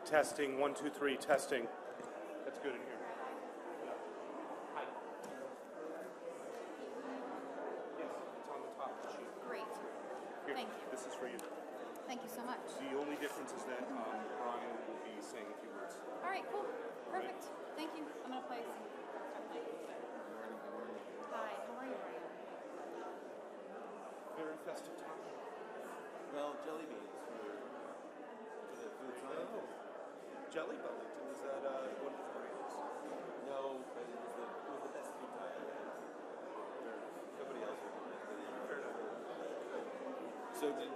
Testing, 1, 2, 3, testing. That's good in here. Yeah. Hi. Yes, it's on the top of the sheet. Great. Here, Thank you. this is for you. Thank you so much. The only difference is that Brian will be saying a few words. All right, cool. Perfect. Thank you. I'm going to play some. Hi, how are you, Brian? Very festive time. Well, jelly beans for the food science. Oh. Jelly Bellington, is that one of the brands? No, but it was the best food time. Nobody else would want it. Fair enough. So did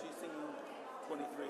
she sing 23?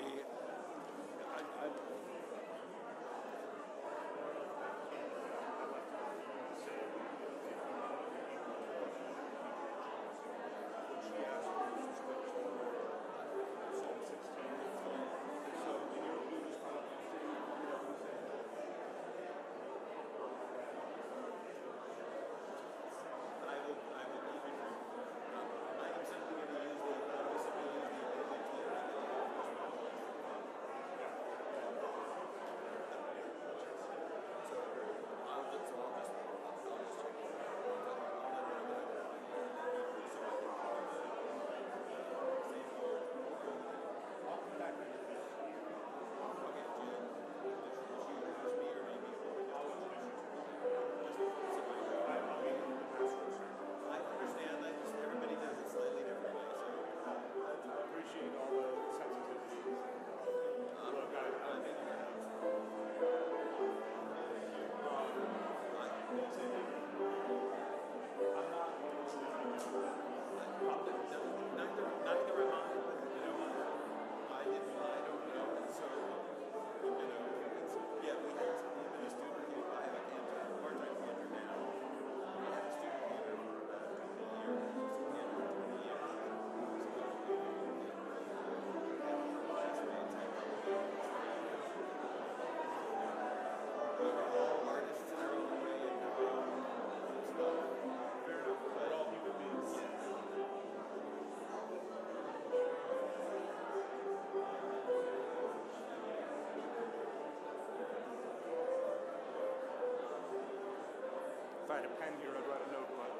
If I had a pen here, I'd write a note, but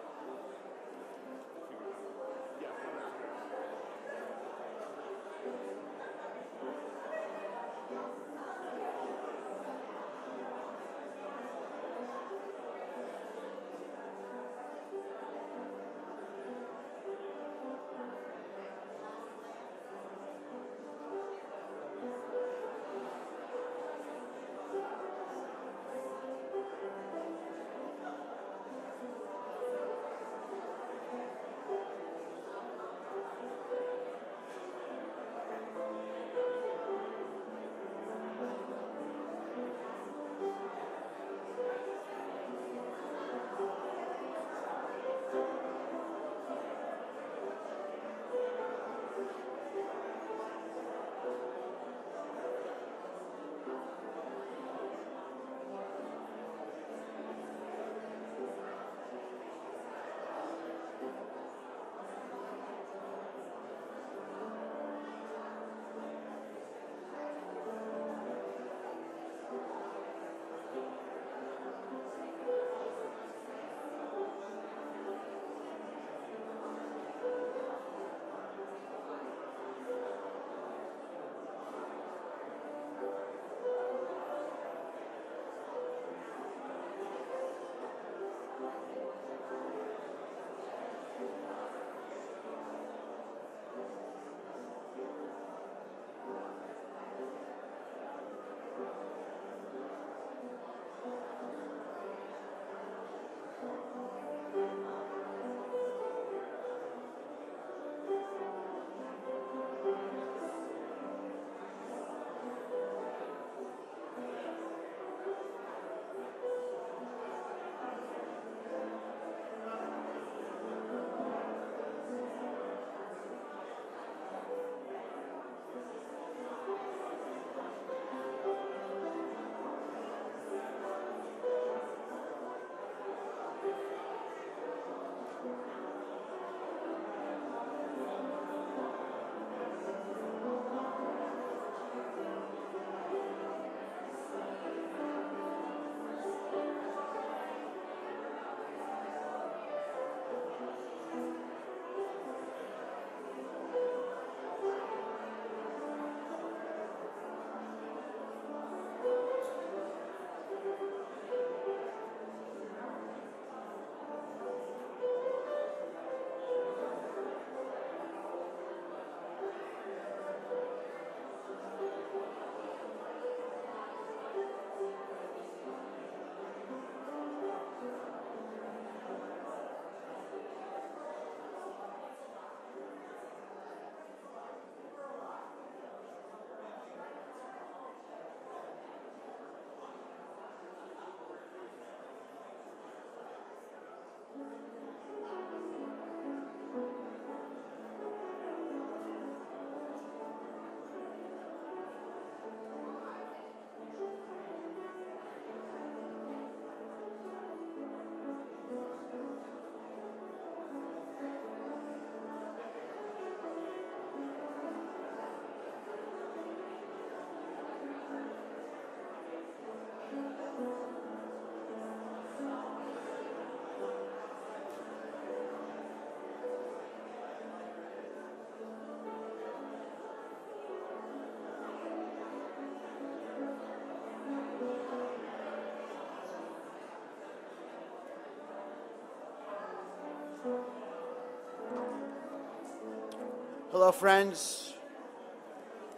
Hello, friends.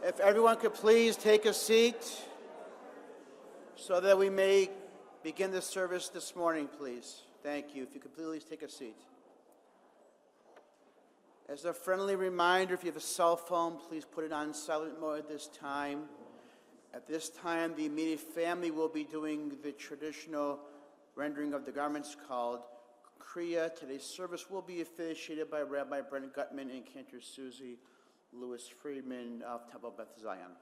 If everyone could please take a seat so that we may begin the service this morning, please. Thank you. If you could please take a seat. As a friendly reminder, if you have a cell phone, please put it on silent mode at this time. At this time, the immediate family will be doing the traditional rendering of the garments called Kriya. Today's service will be officiated by Rabbi Brent Gutmann and Cantor Susan Lewis-Friedman of Templebethzion.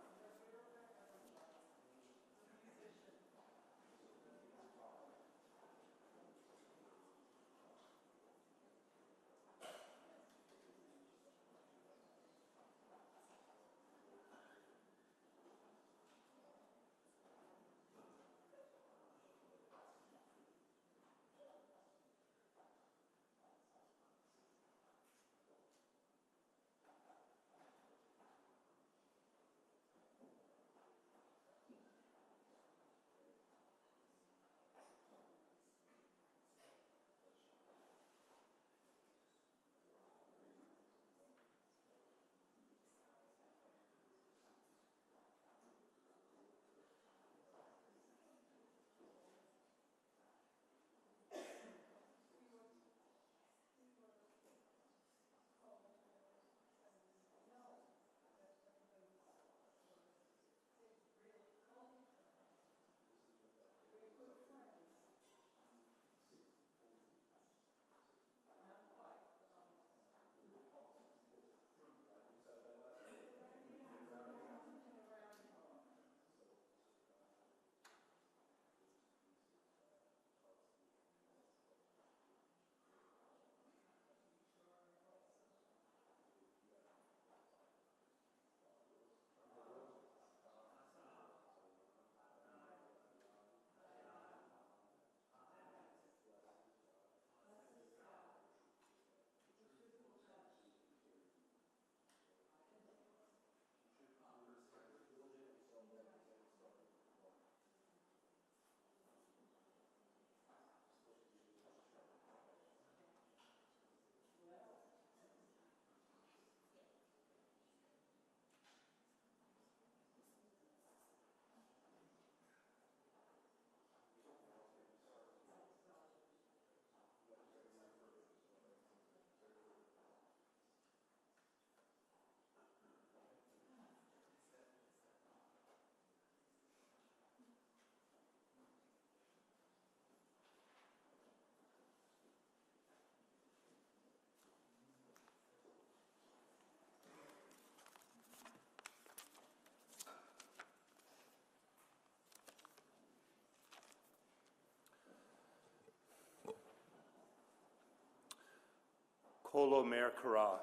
Kol omer kara,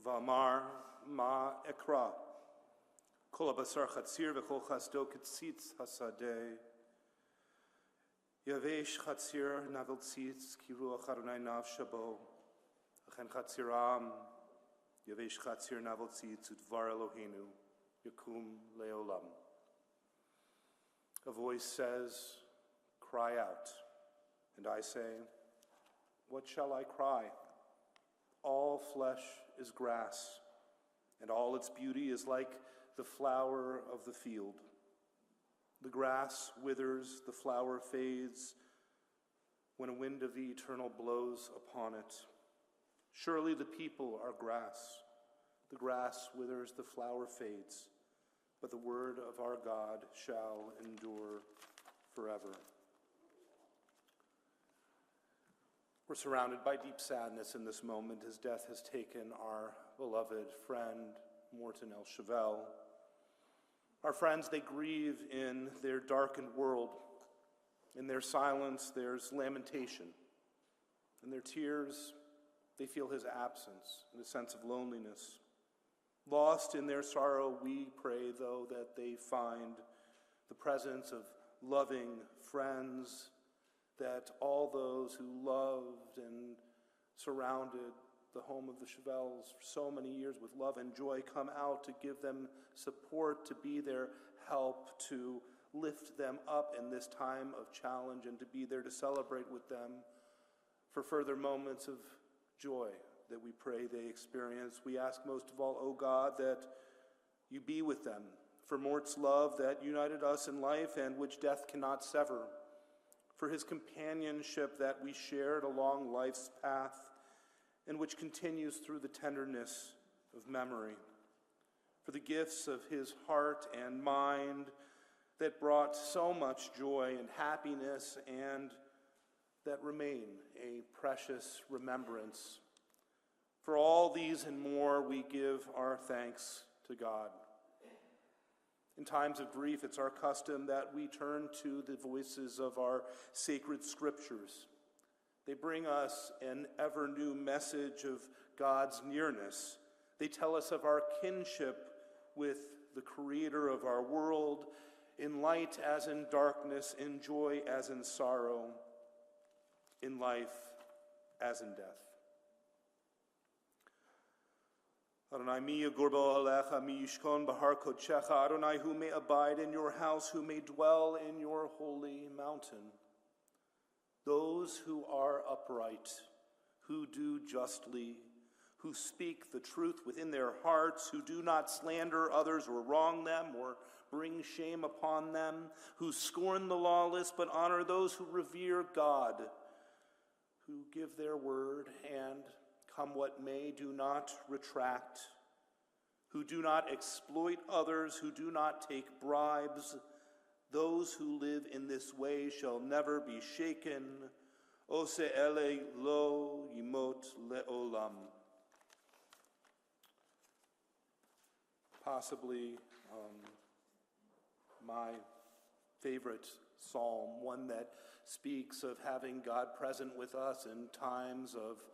v'amar ma ekra. Kol habasar chatzir v'chol chasdo ketzitz hasadeh. Yavesh chatzir navel tzitz ki ruach Adonai nav shabo. Achen chatziram yavesh chatzir navel tzitz udvar Eloheinu yakum leolam. A voice says, cry out. And I say, what shall I cry? All flesh is grass, and all its beauty is like the flower of the field. The grass withers, the flower fades, when a wind of the eternal blows upon it. Surely the people are grass. The grass withers, the flower fades, but the word of our God shall endure forever. We're surrounded by deep sadness in this moment as death has taken our beloved friend, Mort Shaevel. Our friends, they grieve in their darkened world. In their silence, there's lamentation. In their tears, they feel his absence and a sense of loneliness. Lost in their sorrow, we pray, though, that they find the presence of loving friends, that all those who loved and surrounded the home of the Shaevels for so many years with love and joy come out to give them support, to be their help, to lift them up in this time of challenge, and to be there to celebrate with them For further moments of joy that we pray they experience, we ask most of all, O God, that you be with them. For Mort's love that united us in life and which death cannot sever. For his companionship that we shared along life's path and which continues through the tenderness of memory. For the gifts of his heart and mind that brought so much joy and happiness and that remain a precious remembrance. For all these and more, we give our thanks to God. In times of grief, it's our custom that we turn to the voices of our sacred scriptures. They bring us an ever new message of God's nearness. They tell us of our kinship with the Creator of our world, in light as in darkness, in joy as in sorrow, in life as in death. Adonai, mi yagurbo alecha, mi yishkon bahar kodechecha. Adonai, who may abide in your house, who may dwell in your holy mountain. Those who are upright, who do justly, who speak the truth within their hearts, who do not slander others or wrong them or bring shame upon them, who scorn the lawless but honor those who revere God, who give their word and, come what may, do not retract, who do not exploit others, who do not take bribes. Those who live in this way shall never be shaken. Ose ele lo yimot leolam. Possibly my favorite psalm, one that speaks of having God present with us in times of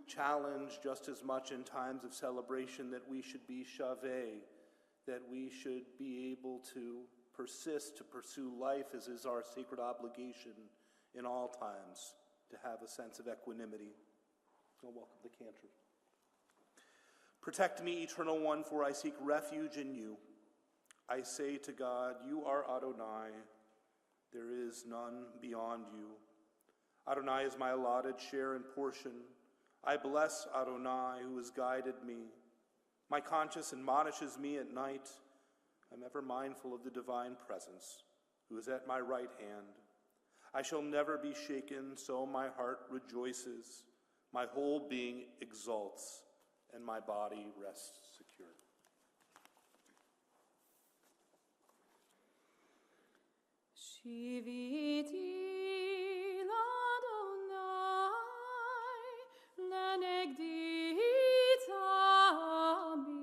challenge just as much in times of celebration, that we should be shaveh, that we should be able to persist, to pursue life as is our sacred obligation in all times, to have a sense of equanimity. I'll welcome the cantor. Protect me, Eternal One, for I seek refuge in you. I say to God, you are Adonai. There is none beyond you. Adonai is my allotted share and portion. I bless Adonai, who has guided me. My conscience admonishes me at night. I'm ever mindful of the divine presence, who is at my right hand. I shall never be shaken, so my heart rejoices. My whole being exults, and my body rests secure. Shiviti l'Adonai lenegdi tamid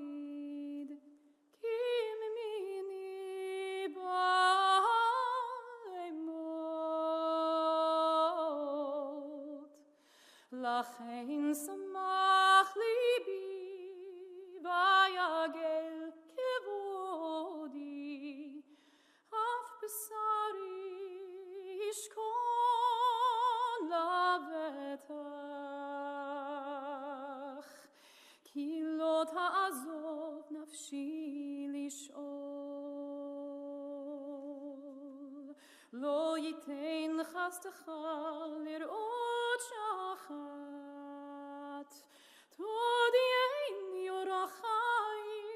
kim mini ba'emot lachein samach libi vayagel kevodi af besari yishkon lavetach ki lo ta'azov nafshi lish'ol lo yitein chastecha lir'ot shachat todiein yorachayim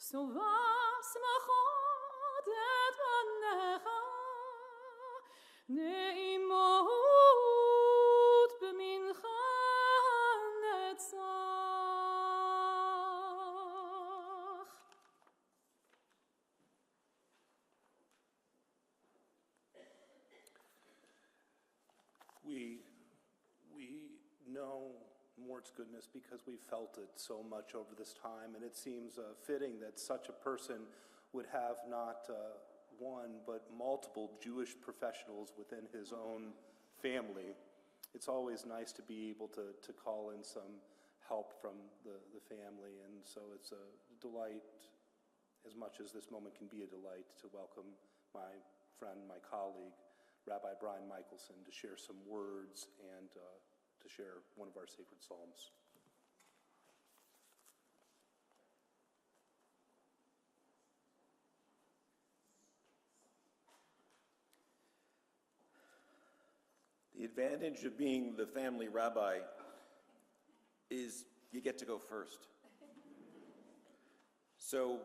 sovas machot et banecha neimot b'mincha netzach. We know Mort's goodness because we felt it so much over this time, and it seems fitting that such a person would have not one but multiple Jewish professionals within his own family. It's always nice to be able to call in some help from the family, and so it's a delight, as much as this moment can be a delight, to welcome my friend, my colleague, Rabbi Brian Michelson, to share some words and to share one of our sacred psalms. The advantage of being the family rabbi is you get to go first. So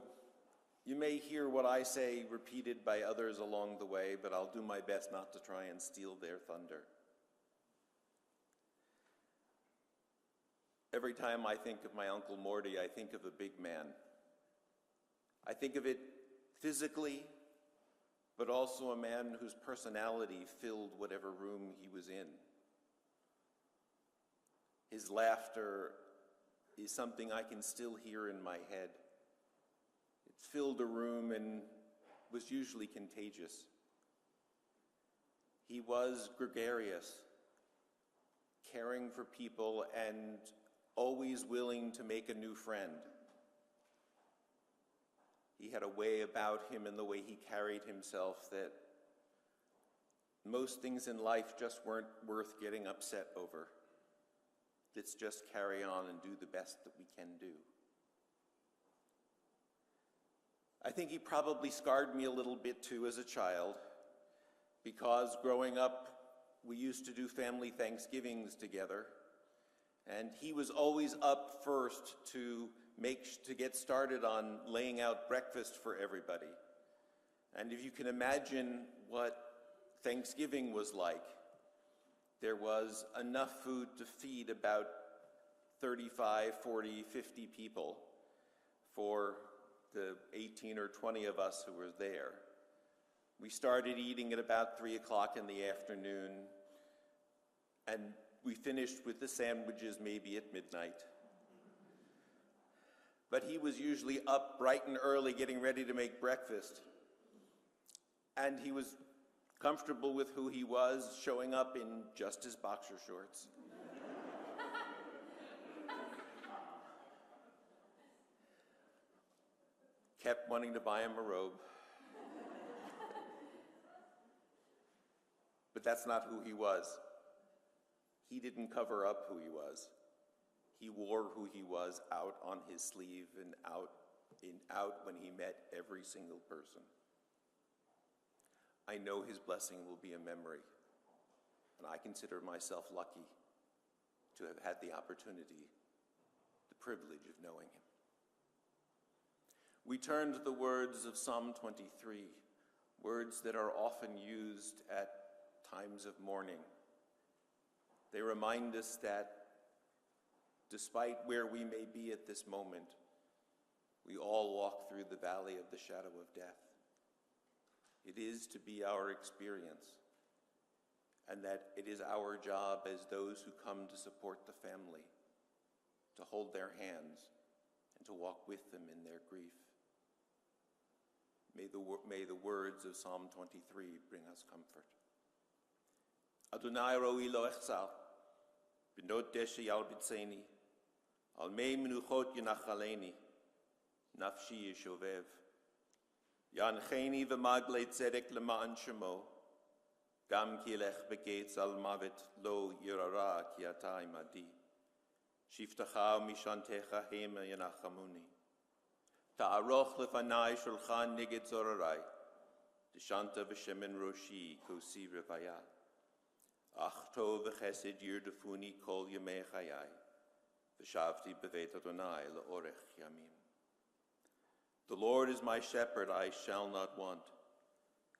you may hear what I say repeated by others along the way, but I'll do my best not to try and steal their thunder. Every time I think of my Uncle Morty, I think of a big man. I think of it physically, but also a man whose personality filled whatever room he was in. His laughter is something I can still hear in my head. It filled a room and was usually contagious. He was gregarious, caring for people, and always willing to make a new friend. He had a way about him and the way he carried himself that most things in life just weren't worth getting upset over. Let's just carry on and do the best that we can do. I think he probably scarred me a little bit too as a child, because growing up, we used to do family Thanksgivings together, and he was always up first to get started on laying out breakfast for everybody. And if you can imagine what Thanksgiving was like, there was enough food to feed about 35, 40, 50 people for the 18 or 20 of us who were there. We started eating at about 3 o'clock in the afternoon, and we finished with the sandwiches maybe at midnight. But he was usually up bright and early getting ready to make breakfast. And he was comfortable with who he was, showing up in just his boxer shorts. Kept wanting to buy him a robe. But that's not who he was. He didn't cover up who he was. He wore who he was out on his sleeve and out when he met every single person. I know his blessing will be a memory, and I consider myself lucky to have had the opportunity, the privilege of knowing him. We turn to the words of Psalm 23, words that are often used at times of mourning. They remind us that despite where we may be at this moment, we all walk through the valley of the shadow of death. It is to be our experience, and that it is our job as those who come to support the family to hold their hands and to walk with them in their grief. May the words of Psalm 23 bring us comfort. Adonai roi lo echsal, b'not deshi al b'tzeni, al mei menuchot yenachaleni, nafshi yeshovev. Yancheni v'magle tzedek lema'an shemo, gam ki elech begetz al mavet lo yirara ki ata imadi. Shiftacha mishantecha hema yenachamuni. Ta'aroch lefanai shulchan niged zorarai, deshanta v'shemen roshi kosi revaya. Ach tov v'chesed yirdefuni kol yemei chayai, v'shavti b'veit Adonai le'orech yamim. The Lord is my shepherd, I shall not want.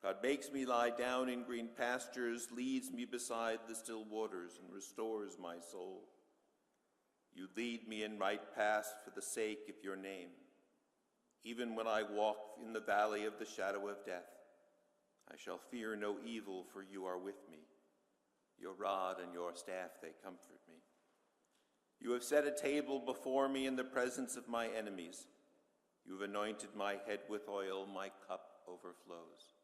God makes me lie down in green pastures, leads me beside the still waters, and restores my soul. You lead me in right paths for the sake of your name. Even when I walk in the valley of the shadow of death, I shall fear no evil, for you are with me. Your rod and your staff, they comfort me. You have set a table before me in the presence of my enemies. You have anointed my head with oil, my cup overflows.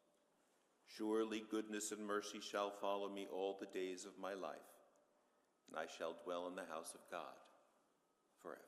Surely goodness and mercy shall follow me all the days of my life, and I shall dwell in the house of God forever.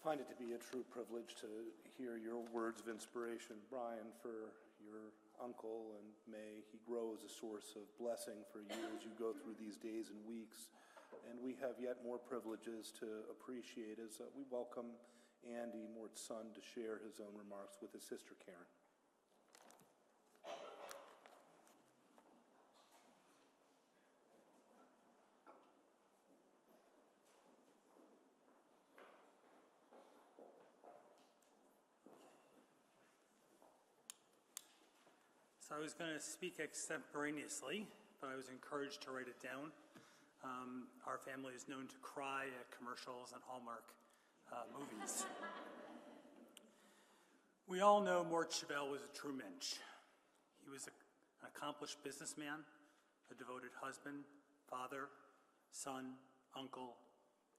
Find it to be a true privilege to hear your words of inspiration, Brian, for your uncle, and may he grow as a source of blessing for you as you go through these days and weeks And we have yet more privileges to appreciate as we welcome Andy, Mort's son, to share his own remarks with his sister Karen. So I was going to speak extemporaneously, but I was encouraged to write it down. Our family is known to cry at commercials and Hallmark movies. We all know Mort Shaevel was a true mensch. He was an accomplished businessman, a devoted husband, father, son, uncle,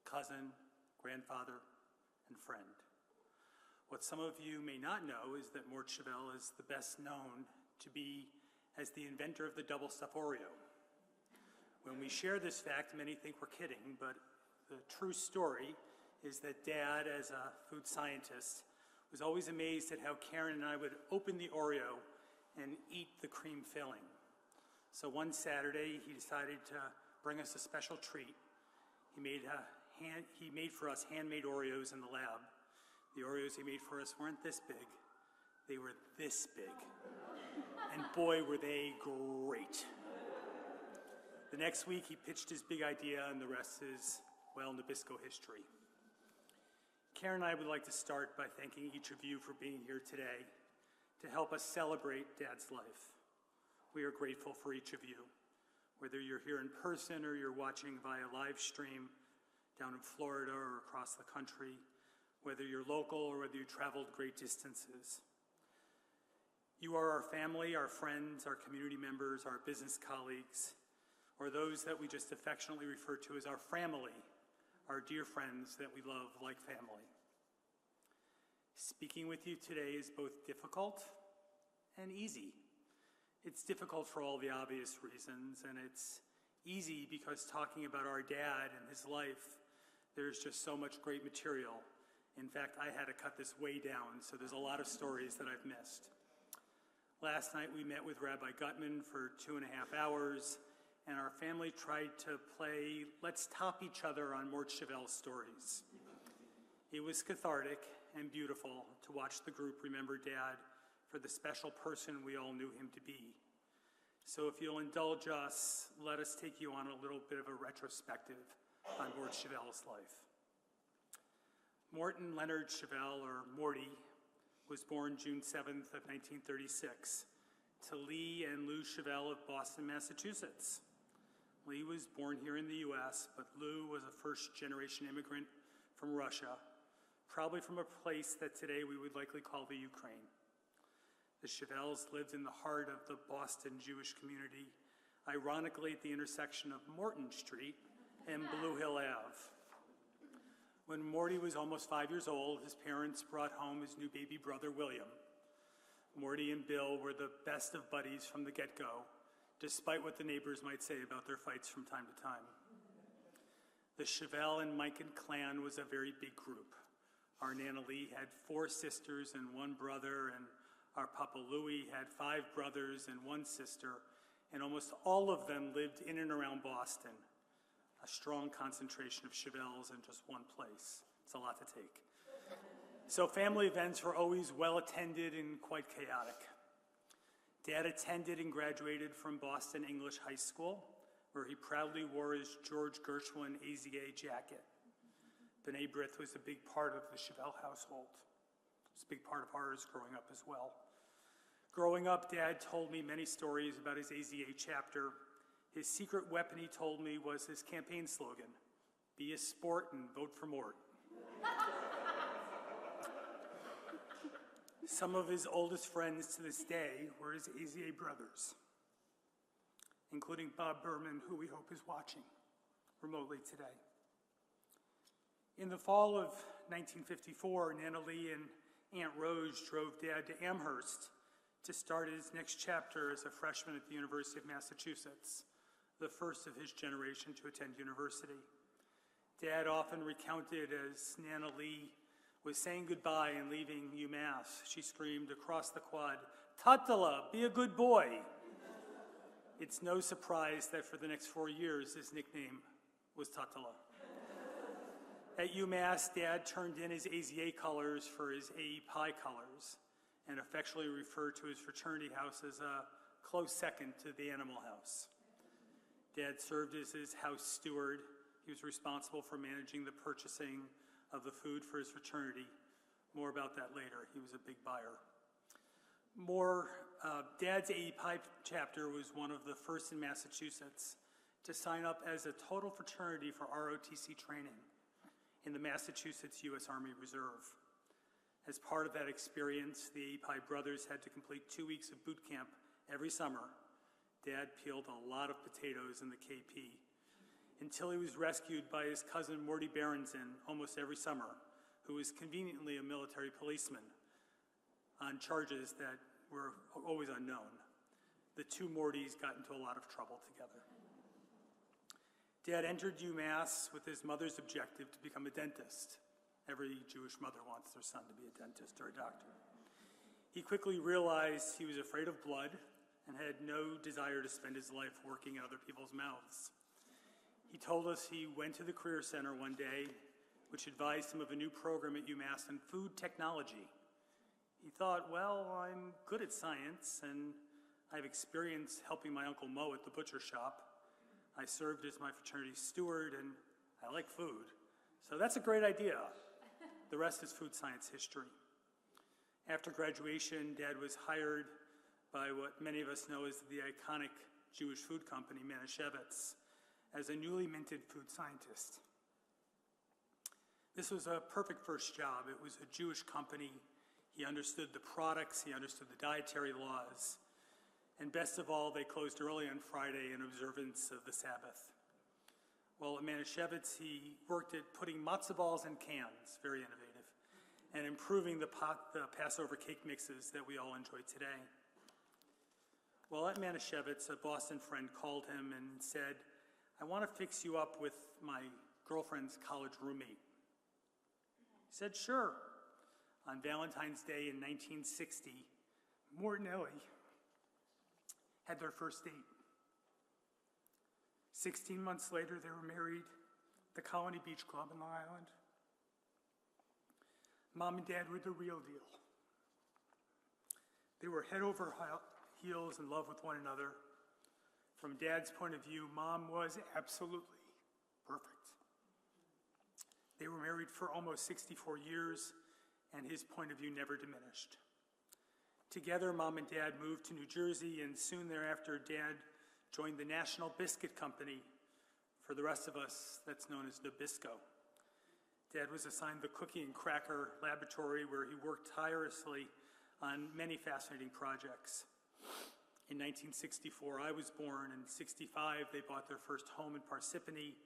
cousin, grandfather, and friend. What some of you may not know is that Mort Shaevel is the best known to be as the inventor of the double stuff Oreo. When we share this fact, many think we're kidding, but the true story is that Dad, as a food scientist, was always amazed at how Karen and I would open the Oreo and eat the cream filling. So one Saturday, he decided to bring us a special treat. He made for us handmade Oreos in the lab. The Oreos he made for us weren't this big, they were this big. And boy, were they great. The next week, he pitched his big idea, and the rest is, well, Nabisco history. Karen and I would like to start by thanking each of you for being here today to help us celebrate Dad's life. We are grateful for each of you, whether you're here in person or you're watching via live stream down in Florida or across the country, whether you're local or whether you traveled great distances. You are our family, our friends, our community members, our business colleagues, or those that we just affectionately refer to as our family, our dear friends that we love like family. Speaking with you today is both difficult and easy. It's difficult for all the obvious reasons, and it's easy because talking about our dad and his life, there's just so much great material. In fact, I had to cut this way down, so there's a lot of stories that I've missed. Last night we met with Rabbi Gutmann for 2.5 hours, and our family tried to play Let's Top Each Other on Mort Shaevel stories. It was cathartic and beautiful to watch the group remember Dad for the special person we all knew him to be. So if you'll indulge us, let us take you on a little bit of a retrospective on Mort Shaevel's life. Morton Leonard Shaevel, or Morty, was born June 7th of 1936 to Lee and Lou Shaevel of Boston, Massachusetts. Lee was born here in the U.S., but Lou was a first-generation immigrant from Russia, probably from a place that today we would likely call the Ukraine. The Shaevels lived in the heart of the Boston Jewish community, ironically at the intersection of Morton Street and Blue Hill Ave. When Morty was almost 5 years old, his parents brought home his new baby brother, William. Morty and Bill were the best of buddies from the get-go, despite what the neighbors might say about their fights from time to time. The Shaevel and Mikan clan was a very big group. Our Nana Lee had 4 sisters and 1 brother, and our Papa Louie had 5 brothers and 1 sister, and almost all of them lived in and around Boston. A strong concentration of Shaevels in just one place. It's a lot to take. So family events were always well attended and quite chaotic. Dad attended and graduated from Boston English High School, where he proudly wore his George Gershwin AZA jacket. B'nai B'rith was a big part of the Shaevel household. It was a big part of ours growing up as well. Growing up, Dad told me many stories about his AZA chapter. His secret weapon, he told me, was his campaign slogan, "Be a sport and vote for Mort." Some of his oldest friends to this day were his AZA brothers, including Bob Berman, who we hope is watching remotely today. In the fall of 1954, Nana Lee and Aunt Rose drove Dad to Amherst to start his next chapter as a freshman at the University of Massachusetts, the first of his generation to attend university. Dad often recounted as Nana Lee was saying goodbye and leaving UMass, she screamed across the quad, "Tatala, be a good boy." It's no surprise that for the next 4 years, his nickname was tatala. At UMass, Dad turned in his AZA colors for his AE Pi colors and affectionately referred to his fraternity house as a close second to the Animal House. Dad served as his house steward. He was responsible for managing the purchasing of the food for his fraternity. More about that later. He was a big buyer. Dad's AE Pi chapter was one of the first in Massachusetts to sign up as a total fraternity for ROTC training in the Massachusetts U.S. Army Reserve. As part of that experience, the AE Pi brothers had to complete 2 weeks of boot camp every summer. Dad peeled a lot of potatoes in the KP until he was rescued by his cousin Morty Berenson almost every summer, who was conveniently a military policeman on charges that were always unknown. The two Mortys got into a lot of trouble together. Dad entered UMass with his mother's objective to become a dentist. Every Jewish mother wants their son to be a dentist or a doctor. He quickly realized he was afraid of blood and had no desire to spend his life working in other people's mouths. He told us he went to the Career Center one day, which advised him of a new program at UMass in food technology. He thought, well, I'm good at science, and I have experience helping my Uncle Mo at the butcher shop. I served as my fraternity steward, and I like food. So that's a great idea. The rest is food science history. After graduation, Dad was hired by what many of us know as the iconic Jewish food company, Manischewitz, as a newly minted food scientist. This was a perfect first job. It was a Jewish company. He understood the products, he understood the dietary laws, and best of all, they closed early on Friday in observance of the Sabbath. While at Manischewitz, he worked at putting matzo balls in cans, very innovative, and improving the Passover cake mixes that we all enjoy today. While at Manischewitz, a Boston friend called him and said, I want to fix you up with my girlfriend's college roommate. He said, sure. On Valentine's Day in 1960, Mort and Ellie had their first date. 16 months later, they were married at the Colony Beach Club in Long Island. Mom and Dad were the real deal. They were head over heels in love with one another. From Dad's point of view, Mom was absolutely perfect. They were married for almost 64 years, and his point of view never diminished. Together, Mom and Dad moved to New Jersey, and soon thereafter, Dad joined the National Biscuit Company. For the rest of us, that's known as Nabisco. Dad was assigned the cookie and cracker laboratory where he worked tirelessly on many fascinating projects. In 1964, I was born. In 1965, they bought their first home in Parsippany.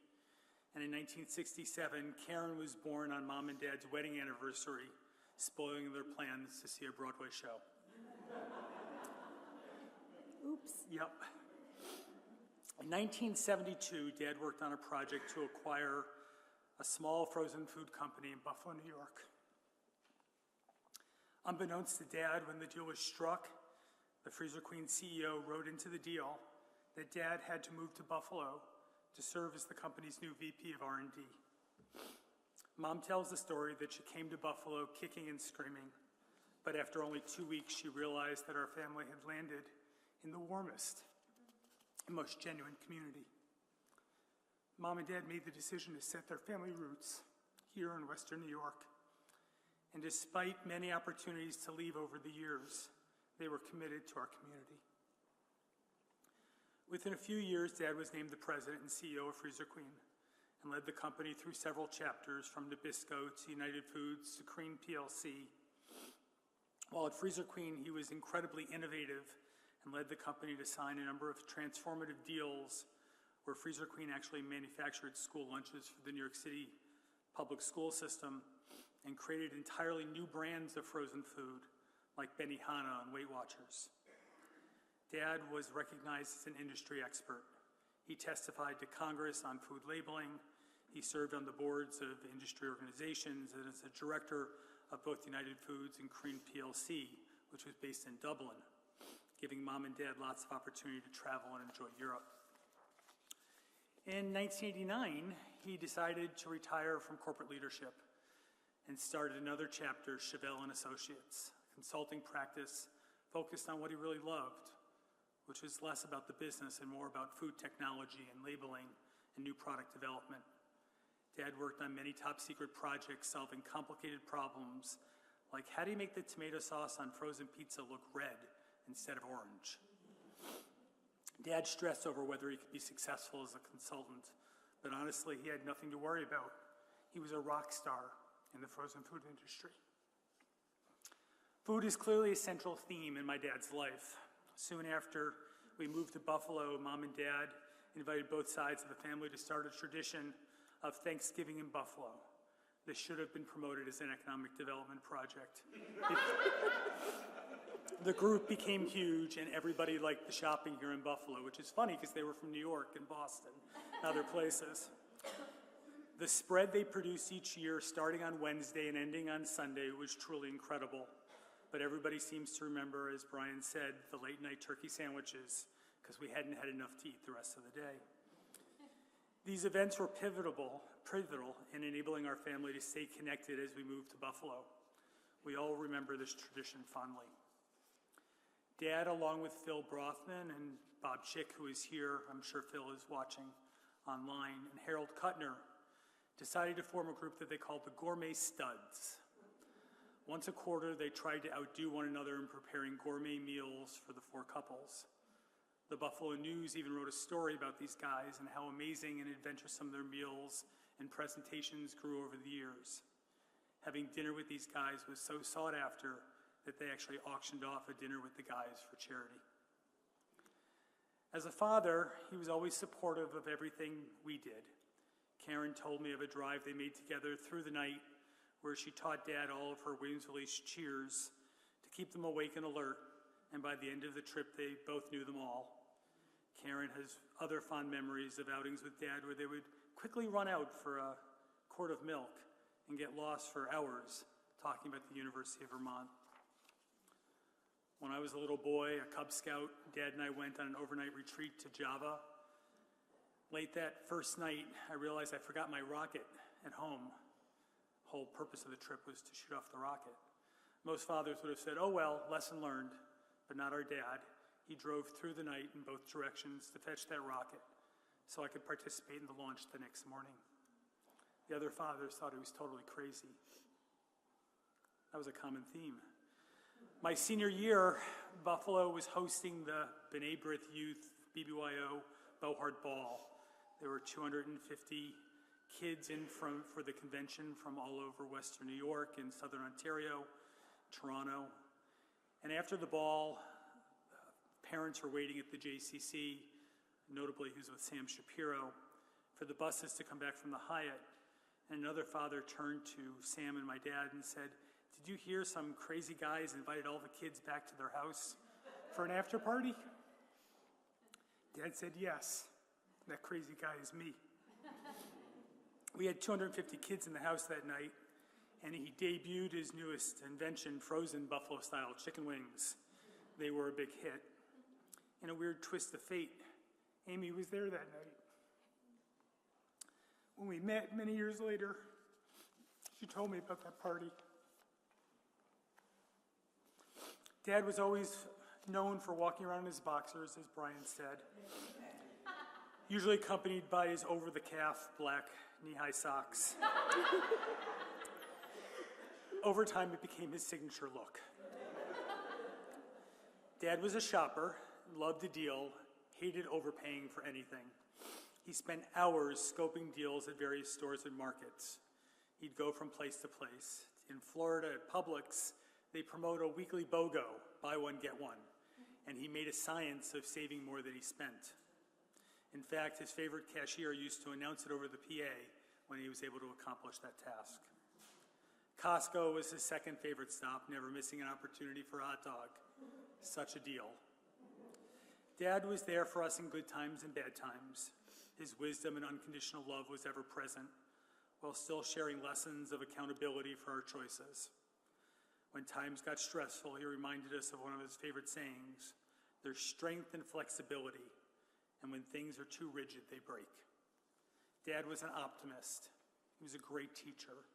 And in 1967, Karen was born on Mom and Dad's wedding anniversary, spoiling their plans to see a Broadway show. Oops. Yep. In 1972, Dad worked on a project to acquire a small frozen food company in Buffalo, New York. Unbeknownst to Dad, when the deal was struck, the Freezer Queen CEO wrote into the deal that Dad had to move to Buffalo to serve as the company's new VP of R&D. Mom tells the story that she came to Buffalo kicking and screaming, but after only 2 weeks, she realized that our family had landed in the warmest and most genuine community. Mom and Dad made the decision to set their family roots here in Western New York. And despite many opportunities to leave over the years, they were committed to our community. Within a few years, Dad was named the president and CEO of Freezer Queen and led the company through several chapters from Nabisco to United Foods to Crean PLC. While at Freezer Queen, he was incredibly innovative and led the company to sign a number of transformative deals where Freezer Queen actually manufactured school lunches for the New York City public school system and created entirely new brands of frozen food like Benihana and Weight Watchers. Dad was recognized as an industry expert. He testified to Congress on food labeling. He served on the boards of industry organizations and as a director of both United Foods and Crean PLC, which was based in Dublin, giving Mom and Dad lots of opportunity to travel and enjoy Europe. In 1989, he decided to retire from corporate leadership and started another chapter, Shaevel and Associates, a consulting practice focused on what he really loved, which was less about the business and more about food technology and labeling and new product development. Dad worked on many top-secret projects solving complicated problems, like how do you make the tomato sauce on frozen pizza look red instead of orange? Dad stressed over whether he could be successful as a consultant, but honestly, he had nothing to worry about. He was a rock star in the frozen food industry. Food is clearly a central theme in my dad's life. Soon after we moved to Buffalo, Mom and Dad invited both sides of the family to start a tradition of Thanksgiving in Buffalo. This should have been promoted as an economic development project. The group became huge, and everybody liked the shopping here in Buffalo, which is funny because they were from New York and Boston and other places. The spread they produced each year, starting on Wednesday and ending on Sunday, was truly incredible. But everybody seems to remember, as Brian said, the late-night turkey sandwiches, because we hadn't had enough to eat the rest of the day. These events were pivotal in enabling our family to stay connected as we moved to Buffalo. We all remember this tradition fondly. Dad, along with Phil Brothman and Bob Chick, who is here, I'm sure Phil is watching online, and Harold Kuttner, decided to form a group that they called the Gourmet Studs. Once a quarter, they tried to outdo one another in preparing gourmet meals for the four couples. The Buffalo News even wrote a story about these guys and how amazing and adventuresome their meals and presentations grew over the years. Having dinner with these guys was so sought after that they actually auctioned off a dinner with the guys for charity. As a father, he was always supportive of everything we did. Karen told me of a drive they made together through the night where she taught Dad all of her Williams-Release cheers to keep them awake and alert, and by the end of the trip, they both knew them all. Karen has other fond memories of outings with Dad where they would quickly run out for a quart of milk and get lost for hours talking about the University of Vermont. When I was a little boy, a Cub Scout, Dad and I went on an overnight retreat to Java. Late that first night, I realized I forgot my rocket at home. The whole purpose of the trip was to shoot off the rocket. Most fathers would have said, oh well, lesson learned, but not our dad. He drove through the night in both directions to fetch that rocket so I could participate in the launch the next morning. The other fathers thought he was totally crazy. That was a common theme. My senior year, Buffalo was hosting the B'nai B'rith Youth BBYO Bohart Ball. There were 250 kids in for the convention from all over Western New York and Southern Ontario, Toronto. And after the ball, parents were waiting at the JCC, notably he was with Sam Shapiro, for the buses to come back from the Hyatt. And another father turned to Sam and my dad and said, did you hear some crazy guys invited all the kids back to their house for an after party? Dad said, yes, that crazy guy is me. We had 250 kids in the house that night, and he debuted his newest invention, frozen buffalo-style chicken wings. They were a big hit. In a weird twist of fate, Amy was there that night. When we met many years later, she told me about that party. Dad was always known for walking around in his boxers, as Brian said, usually accompanied by his over-the-calf black knee-high socks. Over time, it became his signature look. Dad was a shopper, loved a deal, hated overpaying for anything. He spent hours scoping deals at various stores and markets. He'd go from place to place. In Florida at Publix, they promote a weekly BOGO, buy one, get one, and he made a science of saving more than he spent. In fact, his favorite cashier used to announce it over the PA when he was able to accomplish that task. Costco was his second favorite stop, never missing an opportunity for a hot dog. Such a deal. Dad was there for us in good times and bad times. His wisdom and unconditional love was ever present, while still sharing lessons of accountability for our choices. When times got stressful, he reminded us of one of his favorite sayings, there's strength and flexibility, and when things are too rigid, they break. Dad was an optimist. He was a great teacher.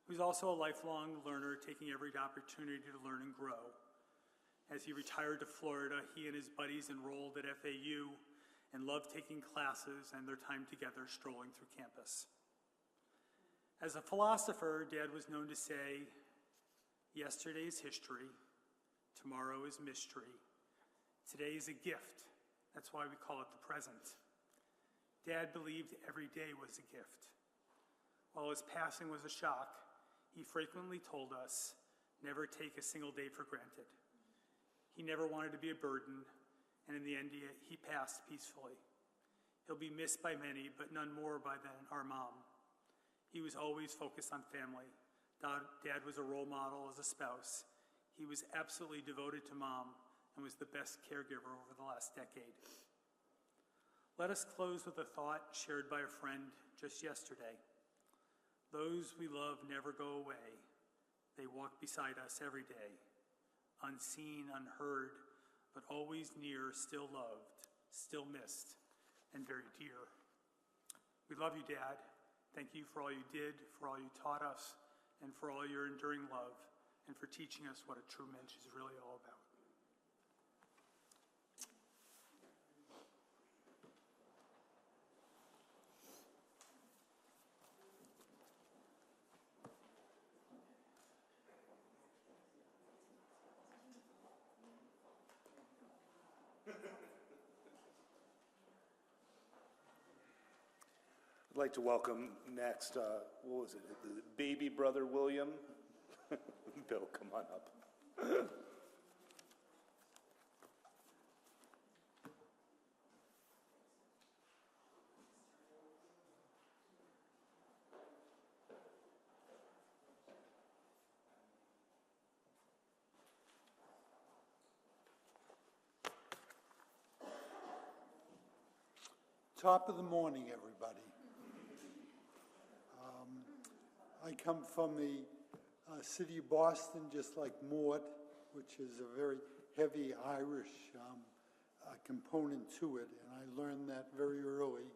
He was also a lifelong learner, taking every opportunity to learn and grow. As he retired to Florida, he and his buddies enrolled at FAU and loved taking classes and their time together strolling through campus. As a philosopher, Dad was known to say, "Yesterday is history, tomorrow is mystery, today is a gift. That's why we call it the present." Dad believed every day was a gift. While his passing was a shock, he frequently told us, never take a single day for granted. He never wanted to be a burden, and in the end, he passed peacefully. He'll be missed by many, but none more by than our mom. He was always focused on family. Dad was a role model as a spouse. He was absolutely devoted to Mom and was the best caregiver over the last decade. Let us close with a thought shared by a friend just yesterday. Those we love never go away. They walk beside us every day, unseen, unheard, but always near, still loved, still missed, and very dear. We love you, Dad. Thank you for all you did, for all you taught us, and for all your enduring love, and for teaching us what a true mensch is really all about. I'd like to welcome next, what was it, the baby brother William? Bill, come on up. Top of the morning, everybody. I come from the city of Boston, just like Mort, which is a very heavy Irish component to it, and I learned that very early,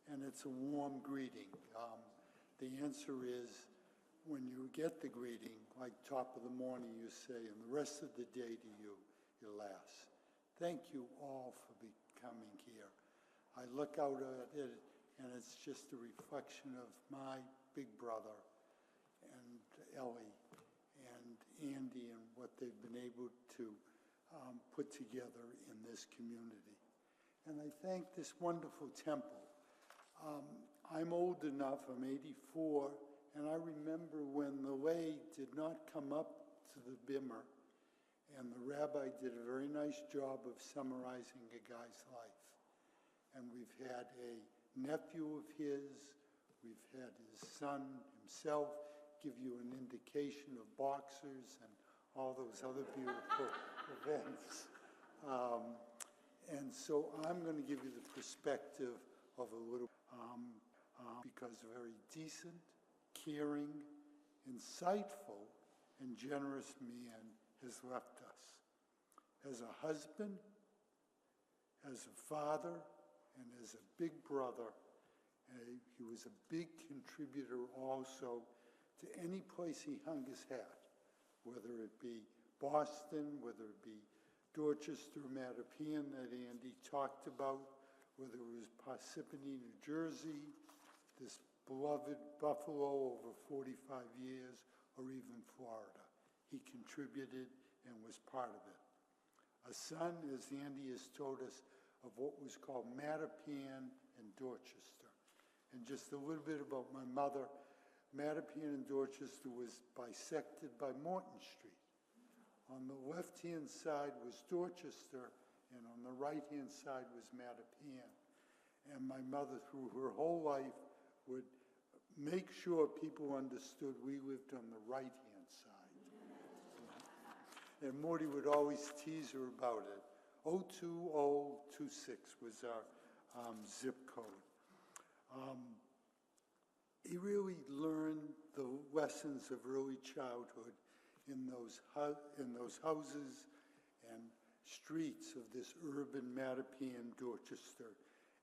and it's a warm greeting. The answer is, when you get the greeting, like top of the morning, you say, and the rest of the day to you, your last. Thank you all for coming here. I look out at it, and it's just a reflection of my big brother and Ellie and Andy and what they've been able to put together in this community. And I thank this wonderful temple. I'm old enough, I'm 84, and I remember when the lay did not come up to the bimmer, and the rabbi did a very nice job of summarizing a guy's life. And we've had a nephew of his, we've had his son himself give you an indication of boxers and all those other beautiful events. And so I'm going to give you the perspective of a little, because a very decent, caring, insightful, and generous man has left us. As a husband, as a father, and as a big brother. He was a big contributor also to any place he hung his hat, whether it be Boston, whether it be Dorchester, Mattapian that Andy talked about, whether it was Parsippany, New Jersey, this beloved Buffalo over 45 years, or even Florida. He contributed and was part of it. A son, as Andy has told us, of what was called Mattapian and Dorchester. And just a little bit about my mother. Mattapian and Dorchester was bisected by Morton Street. On the left-hand side was Dorchester, and on the right-hand side was Mattapian. And my mother, through her whole life, would make sure people understood we lived on the right-hand side. And Morty would always tease her about it. 02026 was our zip code. He really learned the lessons of early childhood in those houses and streets of this urban Mattapian Dorchester,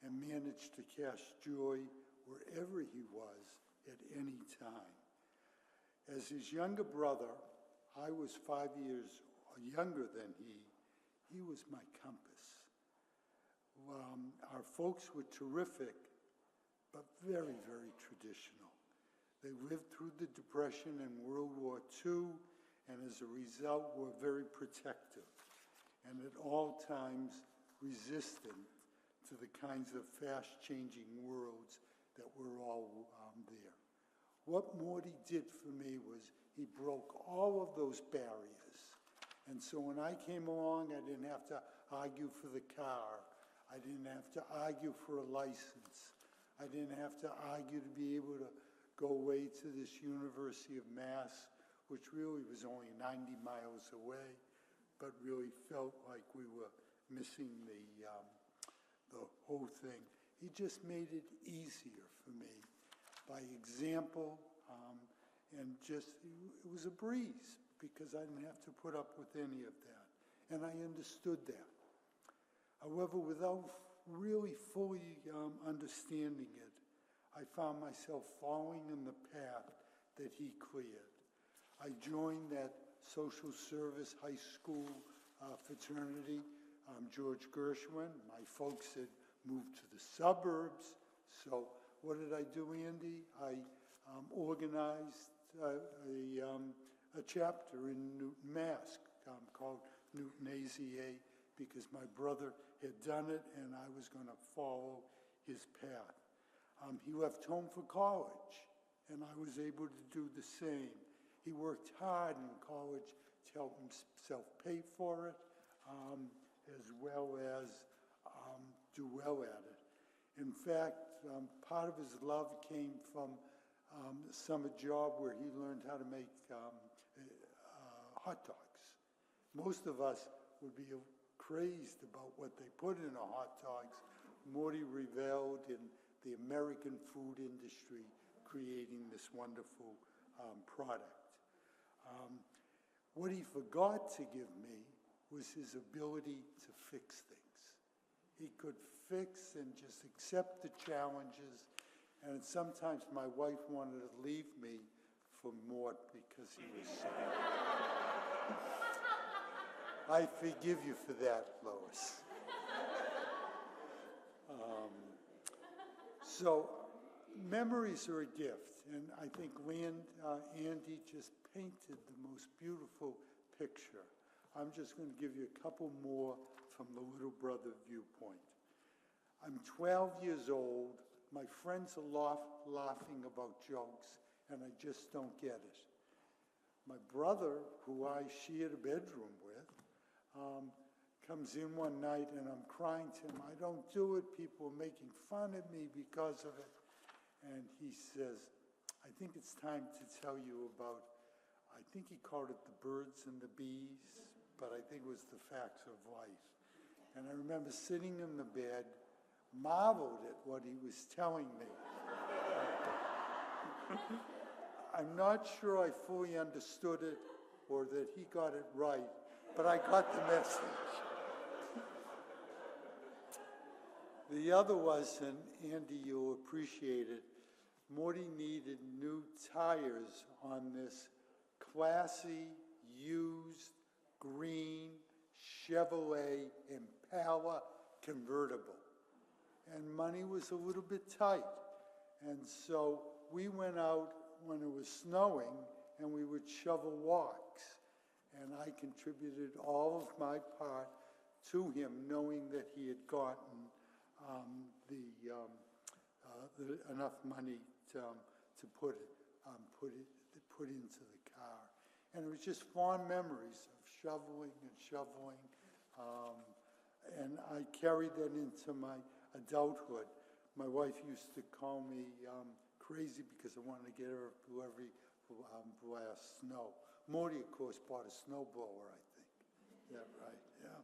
and managed to cast joy wherever he was at any time. As his younger brother, I was 5 years younger than he. He was my compass. Our folks were terrific, but very, very traditional. They lived through the Depression and World War II, and as a result were very protective, and at all times resistant to the kinds of fast-changing worlds that were all there. What Morty did for me was he broke all of those barriers. And so when I came along, I didn't have to argue for the car. I didn't have to argue for a license. I didn't have to argue to be able to go away to this University of Mass, which really was only 90 miles away, but really felt like we were missing the whole thing. He just made it easier for me by example, and just, it was a breeze because I didn't have to put up with any of that. And I understood that. However, without really fully understanding it, I found myself following in the path that he cleared. I joined that social service high school fraternity, George Gershwin. My folks had moved to the suburbs. So what did I do, Andy? I organized a chapter in Newton, Mass. Called Newton AZA because my brother had done it and I was going to follow his path. He left home for college and I was able to do the same. He worked hard in college to help himself pay for it, as well as do well at it. In fact, part of his love came from a summer job where he learned how to make hot dogs. Most of us would be crazed about what they put in our hot dogs. Morty reveled in the American food industry, creating this wonderful product. What he forgot to give me was his ability to fix things. He could fix and just accept the challenges, and sometimes my wife wanted to leave me for Mort because he was so. I forgive you for that, Lois. So memories are a gift, and I think Andy just painted the most beautiful picture. I'm just going to give you a couple more from the little brother viewpoint. I'm 12 years old. My friends are laughing about jokes, and I just don't get it. My brother, who I shared a bedroom with, comes in one night and I'm crying to him, I don't do it, people are making fun of me because of it. And he says, I think it's time to tell you about, I think he called it the birds and the bees, but I think it was the facts of life. And I remember sitting in the bed, marveled at what he was telling me. I'm not sure I fully understood it or that he got it right, but I got the message. The other was, and Andy, you'll appreciate it, Morty needed new tires on this classy, used, green Chevrolet Impala convertible. And money was a little bit tight. And so we went out when it was snowing and we would shovel walks. And I contributed all of my part to him, knowing that he had gotten enough money to put into the car. And it was just fond memories of shoveling and shoveling. And I carried that into my adulthood. My wife used to call me crazy because I wanted to get her through every blast of snow. Morty, of course, bought a snowblower, I think. Yeah, right, yeah.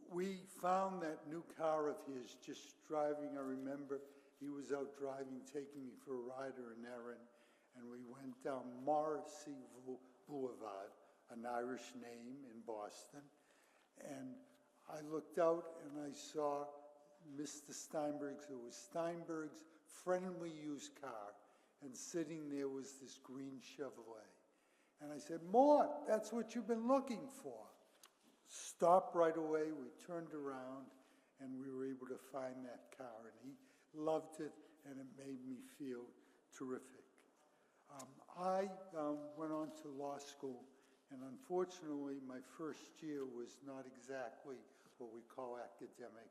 We found that new car of his just driving. I remember he was out driving, taking me for a ride or an errand, and we went down Morrissey Boulevard, an Irish name in Boston, and I looked out and I saw Mr. Steinberg's. It was Steinberg's friendly used car, and sitting there was this green Chevrolet. And I said, Mort, that's what you've been looking for. Stopped right away, we turned around, and we were able to find that car. And he loved it, and it made me feel terrific. I went on to law school, and unfortunately, my first year was not exactly what we call academic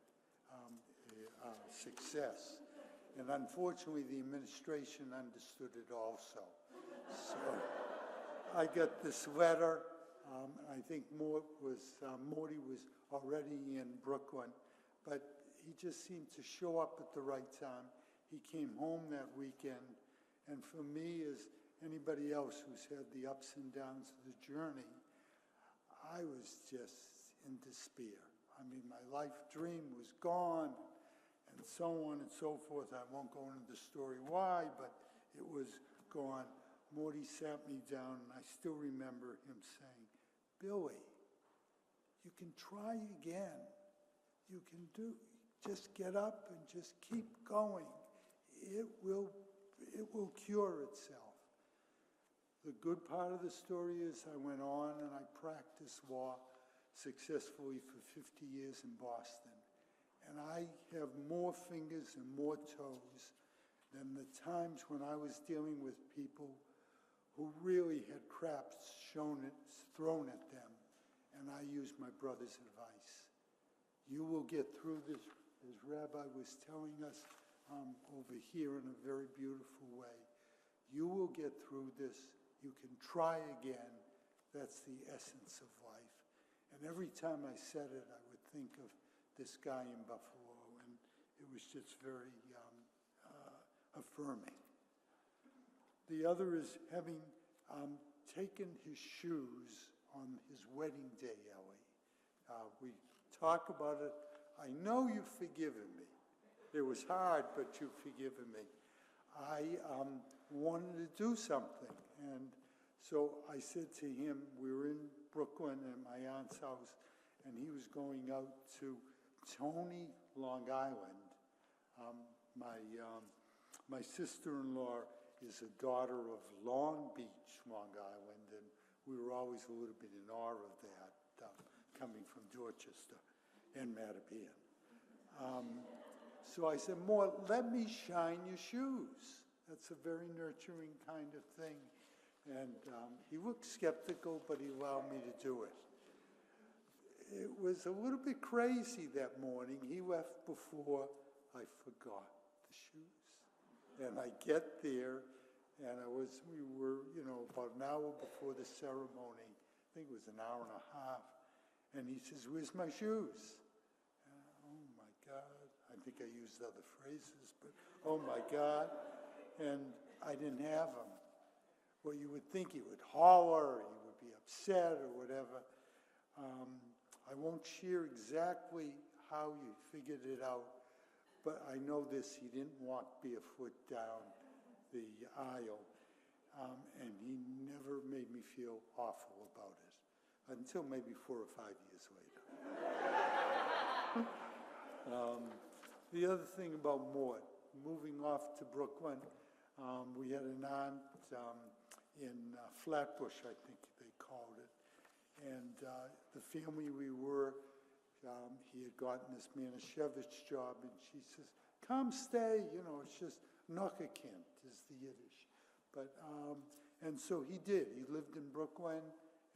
success. And unfortunately, the administration understood it also. So I got this letter. I think Morty was already in Brooklyn, but he just seemed to show up at the right time. He came home that weekend, and for me, as anybody else who's had the ups and downs of the journey, I was just in despair. I mean, my life dream was gone, and so on and so forth. I won't go into the story why, but it was gone. Morty sat me down, and I still remember him saying, Billy, you can try again. You can just get up and just keep going. It will cure itself. The good part of the story is I went on and I practiced law successfully for 50 years in Boston. And I have more fingers and more toes than the times when I was dealing with people who really had crap thrown at them. And I used my brother's advice. You will get through this, as Rabbi was telling us over here in a very beautiful way. You will get through this. You can try again. That's the essence of life. And every time I said it, I would think of this guy in Buffalo, and it was just very affirming. The other is having taken his shoes on his wedding day, Ellie. We talk about it. I know you've forgiven me. It was hard, but you've forgiven me. I wanted to do something, and so I said to him, we were in Brooklyn at my aunt's house, and he was going out to Tony, Long Island. My sister-in-law is a daughter of Long Beach, Long Island, and we were always a little bit in awe of that, coming from Dorchester and Mattapian. So I said, Mort, let me shine your shoes. That's a very nurturing kind of thing. And he looked skeptical, but he allowed me to do it. It was a little bit crazy that morning. He left before I forgot the shoes. And I get there, and we were, about an hour before the ceremony. I think it was an hour and a half. And he says, where's my shoes? Oh my God. I think I used other phrases, but oh my God. And I didn't have them. Well, you would think he would holler, he would be upset or whatever. I won't share exactly how you figured it out, but I know this, he didn't walk barefoot down the aisle, and he never made me feel awful about it, until maybe 4 or 5 years later. The other thing about Mort, moving off to Brooklyn, we had an aunt in Flatbush, I think they called it. And the family we were, he had gotten this Manischewitz job, and she says, come stay, it's just Nochekent is the Yiddish. But, and so he did. He lived in Brooklyn,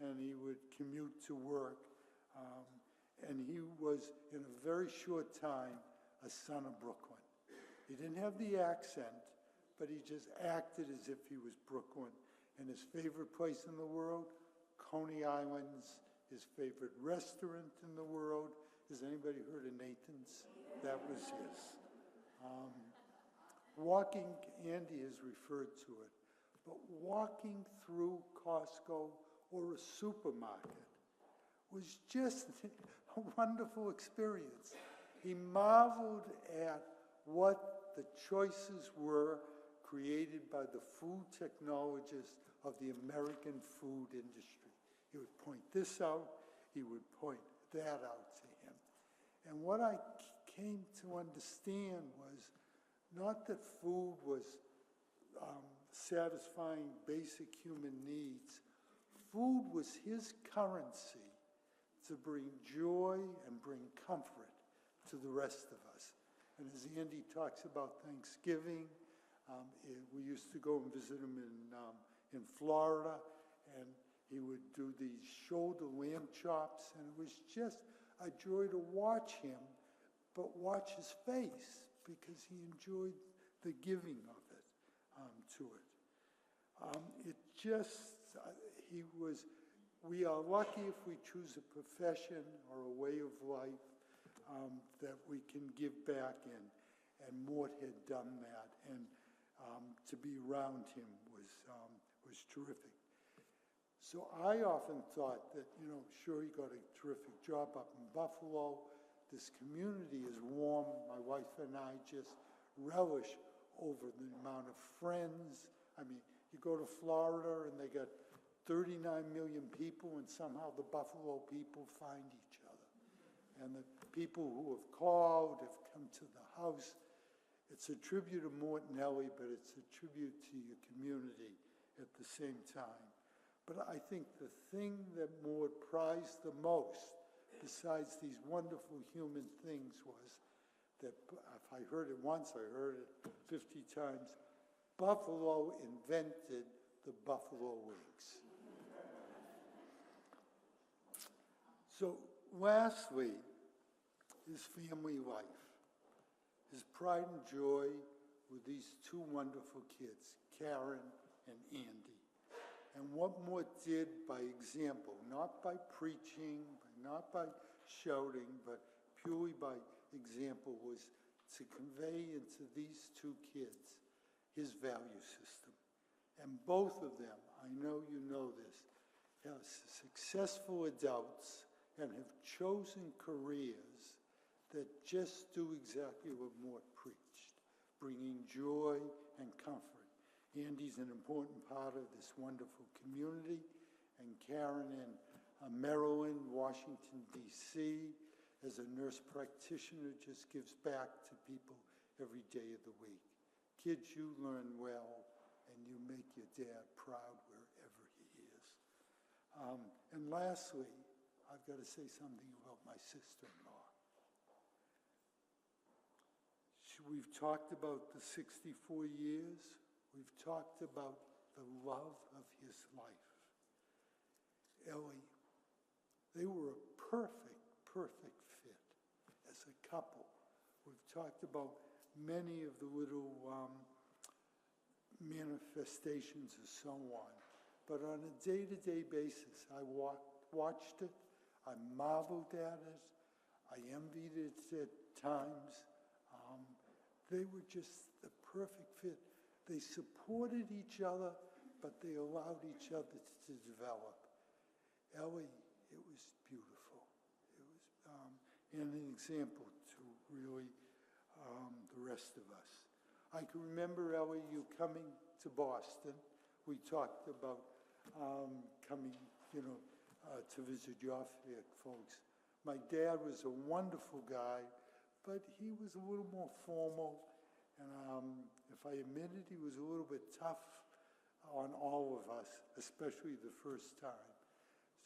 and he would commute to work. And he was, in a very short time, a son of Brooklyn. He didn't have the accent, but he just acted as if he was Brooklyn. And his favorite place in the world, Coney Island's. His favorite restaurant in the world. Has anybody heard of Nathan's? That was his. Walking, Andy has referred to it, but walking through Costco or a supermarket was just a wonderful experience. He marveled at what the choices were created by the food technologists of the American food industry. He would point this out, he would point that out to him. And what I came to understand was not that food was satisfying basic human needs. Food was his currency to bring joy and bring comfort to the rest of us. And as Andy talks about Thanksgiving, we used to go and visit him in Florida, and he would do these shoulder lamb chops, and it was just a joy to watch him, but watch his face, because he enjoyed the giving of it to it. We are lucky if we choose a profession or a way of life that we can give back in, and Mort had done that, and to be around him was terrific. So I often thought that, sure, he got a terrific job up in Buffalo. This community is warm. My wife and I just relish over the amount of friends. I mean, you go to Florida and they got 39 million people, and somehow the Buffalo people find each other. And the people who have called have come to the house. It's a tribute to Mort and Ellie, but it's a tribute to your community at the same time. But I think the thing that Mort prized the most, besides these wonderful human things, was that if I heard it once, I heard it 50 times. Buffalo invented the buffalo wings. So lastly, his family life, his pride and joy with these two wonderful kids, Karen and Andy. And what Mort did by example, not by preaching, not by shouting, but purely by example, was to convey into these two kids his value system. And both of them, I know you know this, are successful adults and have chosen careers that just do exactly what Mort preached, bringing joy and comfort. Andy's an important part of this wonderful community, and Karen in Maryland, Washington, D.C., as a nurse practitioner, just gives back to people every day of the week. Kids, you learn well, and you make your dad proud wherever he is. And lastly, I've got to say something about my sister-in-law. We've talked about the 64 years. We've talked about the love of his life. Ellie, they were a perfect fit as a couple. We've talked about many of the little manifestations and so on. But on a day-to-day basis, I watched it, I marveled at it, I envied it at times. They were just the perfect fit. They supported each other, but they allowed each other to develop. Ellie, it was beautiful. It was and an example to really the rest of us. I can remember, Ellie, you coming to Boston. We talked about coming, to visit your folks. My dad was a wonderful guy, but he was a little more formal. And if I admit it, he was a little bit tough on all of us, especially the first time.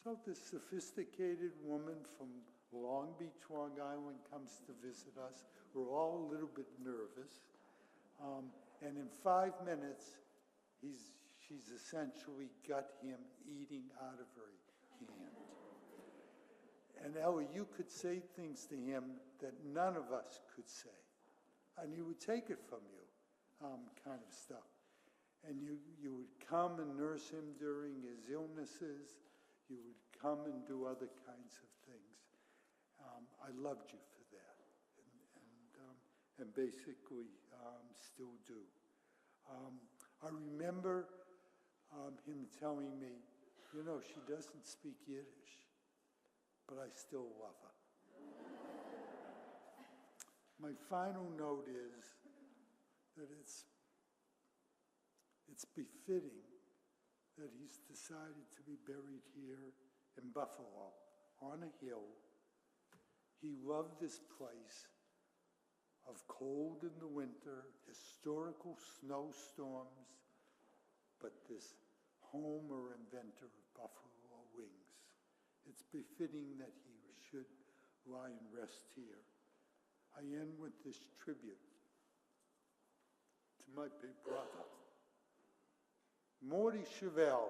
So this sophisticated woman from Long Beach, Long Island comes to visit us. We're all a little bit nervous. And in 5 minutes, she's essentially got him eating out of her hand. And Ellie, you could say things to him that none of us could say. And he would take it from you, kind of stuff. And you would come and nurse him during his illnesses. You would come and do other kinds of things. I loved you for that, and basically still do. I remember him telling me, she doesn't speak Yiddish, but I still love her. My final note is that it's befitting that he's decided to be buried here in Buffalo on a hill. He loved this place, of cold in the winter, historical snowstorms, but this Homer inventor of buffalo wings. It's befitting that he should lie and rest here. I end with this tribute to my big brother, Mort Shaevel,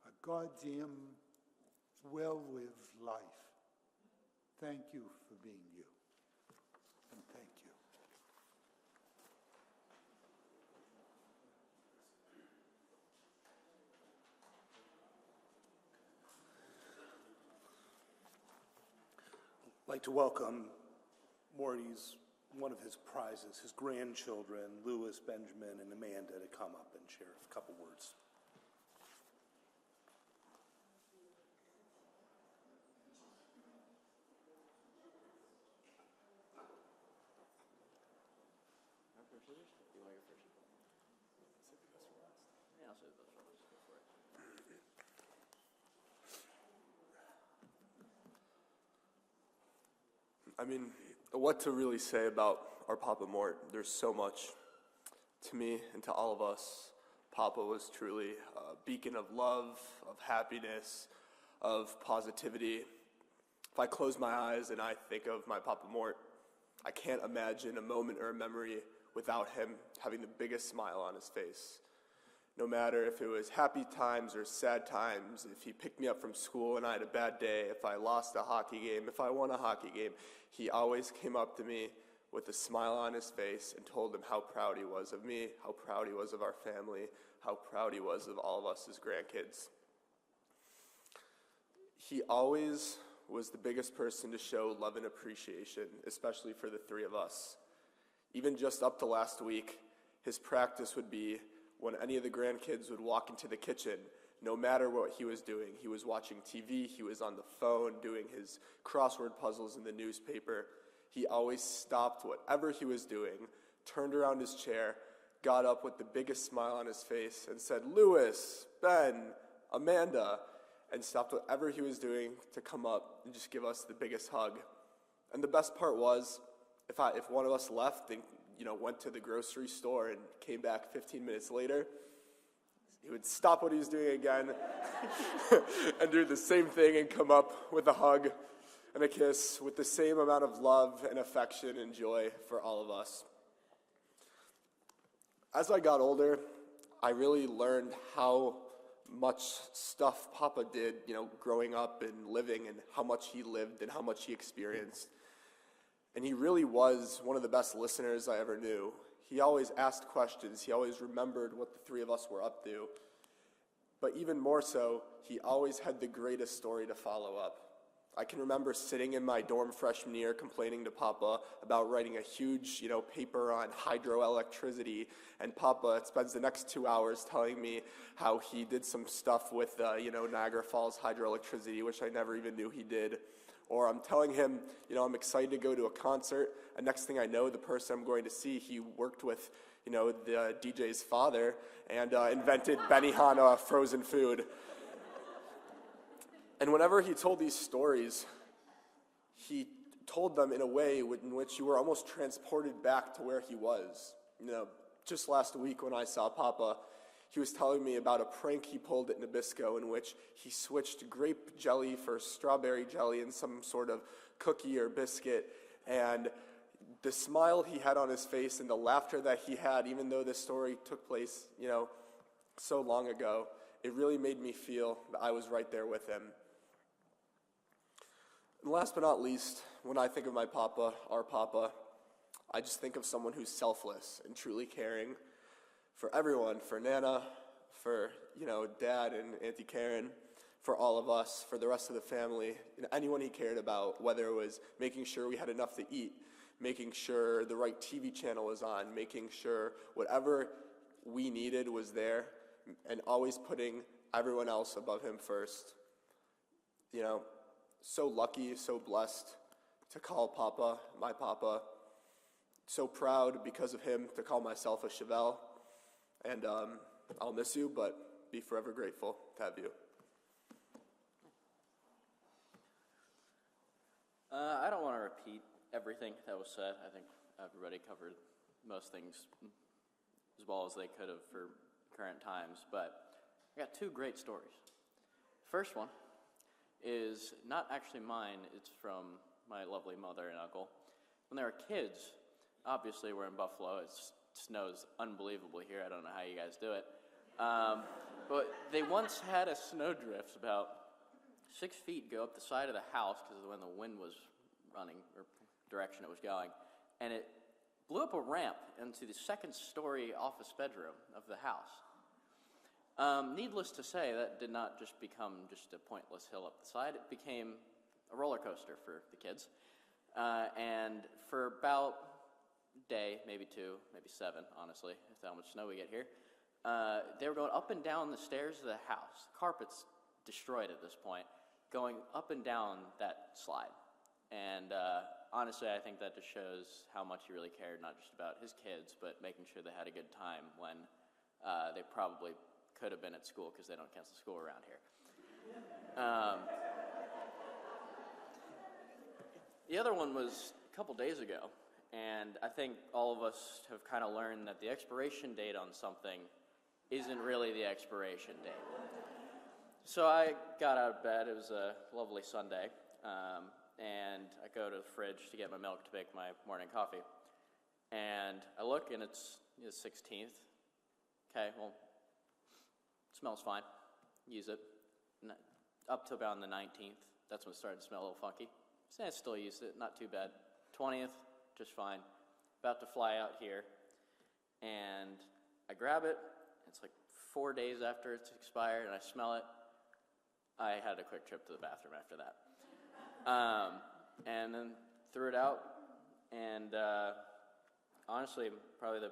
a goddamn well-lived life. Thank you for being you, and thank you. I'd like to welcome Morty's, one of his prizes, his grandchildren, Louis, Benjamin, and Amanda, to come up and share a couple words. I mean, what to really say about our Papa Mort? There's so much. To me and to all of us, Papa was truly a beacon of love, of happiness, of positivity. If I close my eyes and I think of my Papa Mort, I can't imagine a moment or a memory without him having the biggest smile on his face. No matter if it was happy times or sad times, if he picked me up from school and I had a bad day, if I lost a hockey game, if I won a hockey game, he always came up to me with a smile on his face and told him how proud he was of me, how proud he was of our family, how proud he was of all of us as grandkids. He always was the biggest person to show love and appreciation, especially for the three of us. Even just up to last week, his practice would be when any of the grandkids would walk into the kitchen, no matter what he was doing, he was watching TV, he was on the phone doing his crossword puzzles in the newspaper, he always stopped whatever he was doing, turned around his chair, got up with the biggest smile on his face and said, "Louis, Ben, Amanda," and stopped whatever he was doing to come up and just give us the biggest hug. And the best part was, if one of us left and went to the grocery store and came back 15 minutes later, he would stop what he was doing again and do the same thing and come up with a hug and a kiss with the same amount of love and affection and joy for all of us. As I got older, I really learned how much stuff Papa did, growing up and living, and how much he lived and how much he experienced. And he really was one of the best listeners I ever knew. He always asked questions. He always remembered what the three of us were up to. But even more so, he always had the greatest story to follow up. I can remember sitting in my dorm freshman year complaining to Papa about writing a huge, paper on hydroelectricity, and Papa spends the next 2 hours telling me how he did some stuff with, Niagara Falls hydroelectricity, which I never even knew he did. Or I'm telling him, I'm excited to go to a concert, and next thing I know, the person I'm going to see, he worked with, the DJ's father and invented Benihana frozen food. And whenever he told these stories, he told them in a way in which you were almost transported back to where he was. Just last week when I saw Papa, he was telling me about a prank he pulled at Nabisco in which he switched grape jelly for strawberry jelly in some sort of cookie or biscuit. And the smile he had on his face and the laughter that he had, even though this story took place, so long ago, it really made me feel that I was right there with him. And last but not least, when I think of my Papa, our Papa, I just think of someone who's selfless and truly caring for everyone, for Nana, for, Dad and Auntie Karen, for all of us, for the rest of the family, anyone he cared about, whether it was making sure we had enough to eat, making sure the right TV channel was on, making sure whatever we needed was there, and always putting everyone else above him first. So lucky, so blessed to call Papa my Papa. So proud because of him to call myself a Shaevel. And I'll miss you, but be forever grateful to have you. I don't want to repeat everything that was said. I think everybody covered most things as well as they could have for current times, but I got two great stories. First one is not actually mine, it's from my lovely mother and uncle. When they were kids, obviously we're in Buffalo, it snows unbelievably here, I don't know how you guys do it. But they once had a snowdrift about 6 feet go up the side of the house because of when the wind was running, or direction it was going, and it blew up a ramp into the second-story office bedroom of the house. Needless to say, that did not just become just a pointless hill up the side. It became a roller coaster for the kids. And for about a day, maybe 2, maybe 7, honestly, if how much snow we get here, they were going up and down the stairs of the house. Carpet's destroyed at this point, going up and down that slide. And honestly, I think that just shows how much he really cared, not just about his kids, but making sure they had a good time when they probably could have been at school because they don't cancel school around here. The other one was a couple days ago, and I think all of us have kind of learned that the expiration date on something isn't really the expiration date. So I got out of bed, it was a lovely Sunday, and I go to the fridge to get my milk to make my morning coffee. And I look and it's the 16th. Okay, well, it smells fine. Use it. Up to about the 19th, that's when it started to smell a little funky. So I still used it, not too bad. 20th, just fine. About to fly out here, and I grab it. It's like 4 days after it's expired, and I smell it. I had a quick trip to the bathroom after that. And then threw it out, and honestly, probably the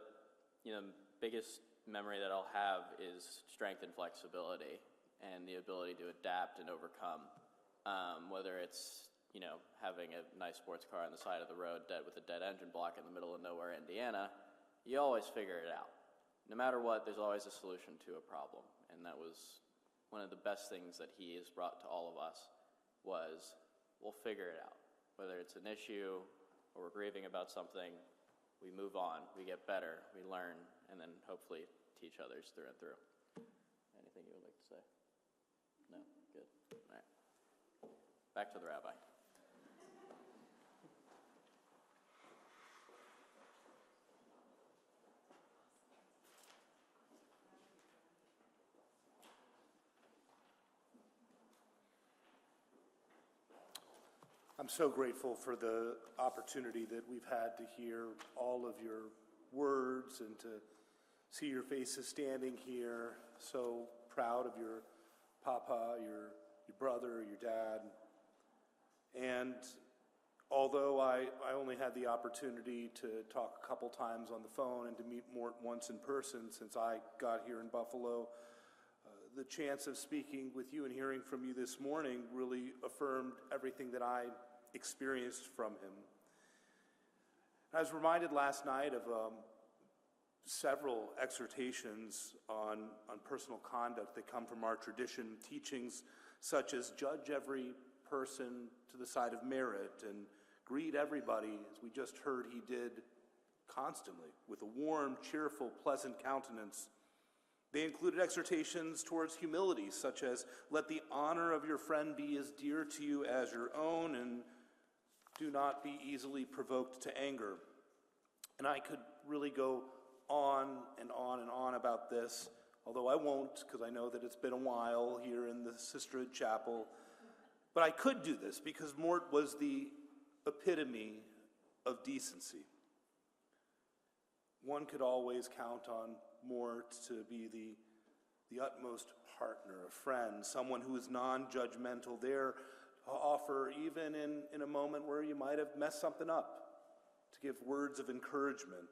biggest memory that I'll have is strength and flexibility and the ability to adapt and overcome, whether it's having a nice sports car on the side of the road with a dead engine block in the middle of nowhere, Indiana. You always figure it out. No matter what, there's always a solution to a problem, and that was one of the best things that he has brought to all of us was, we'll figure it out. Whether it's an issue or we're grieving about something, we move on, we get better, we learn, and then hopefully teach others through and through. Anything you would like to say? No? Good. All right. Back to the rabbi. I'm so grateful for the opportunity that we've had to hear all of your words and to see your faces standing here. So proud of your papa, your brother, your dad. And although I only had the opportunity to talk a couple times on the phone and to meet Mort once in person since I got here in Buffalo, the chance of speaking with you and hearing from you this morning really affirmed everything that I experienced from him. I was reminded last night of several exhortations on personal conduct that come from our tradition, teachings such as judge every person to the side of merit and greet everybody, as we just heard he did constantly, with a warm, cheerful, pleasant countenance. They included exhortations towards humility, such as, let the honor of your friend be as dear to you as your own, and do not be easily provoked to anger. And I could really go on and on and on about this, although I won't, because I know that it's been a while here in the Sisterhood Chapel. But I could do this because Mort was the epitome of decency. One could always count on Mort to be the utmost partner, a friend, someone who is non-judgmental, there to offer even in a moment where you might have messed something up, to give words of encouragement.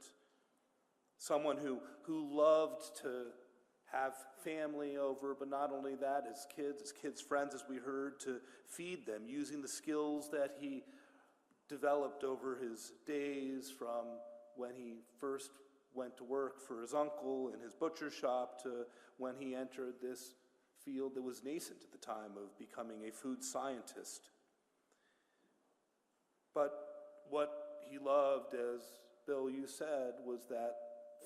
Someone who loved to have family over, but not only that, his kids' friends, as we heard, to feed them, using the skills that he developed over his days from when he first went to work for his uncle in his butcher shop to when he entered this field that was nascent at the time of becoming a food scientist. But what he loved, as Bill, you said, was that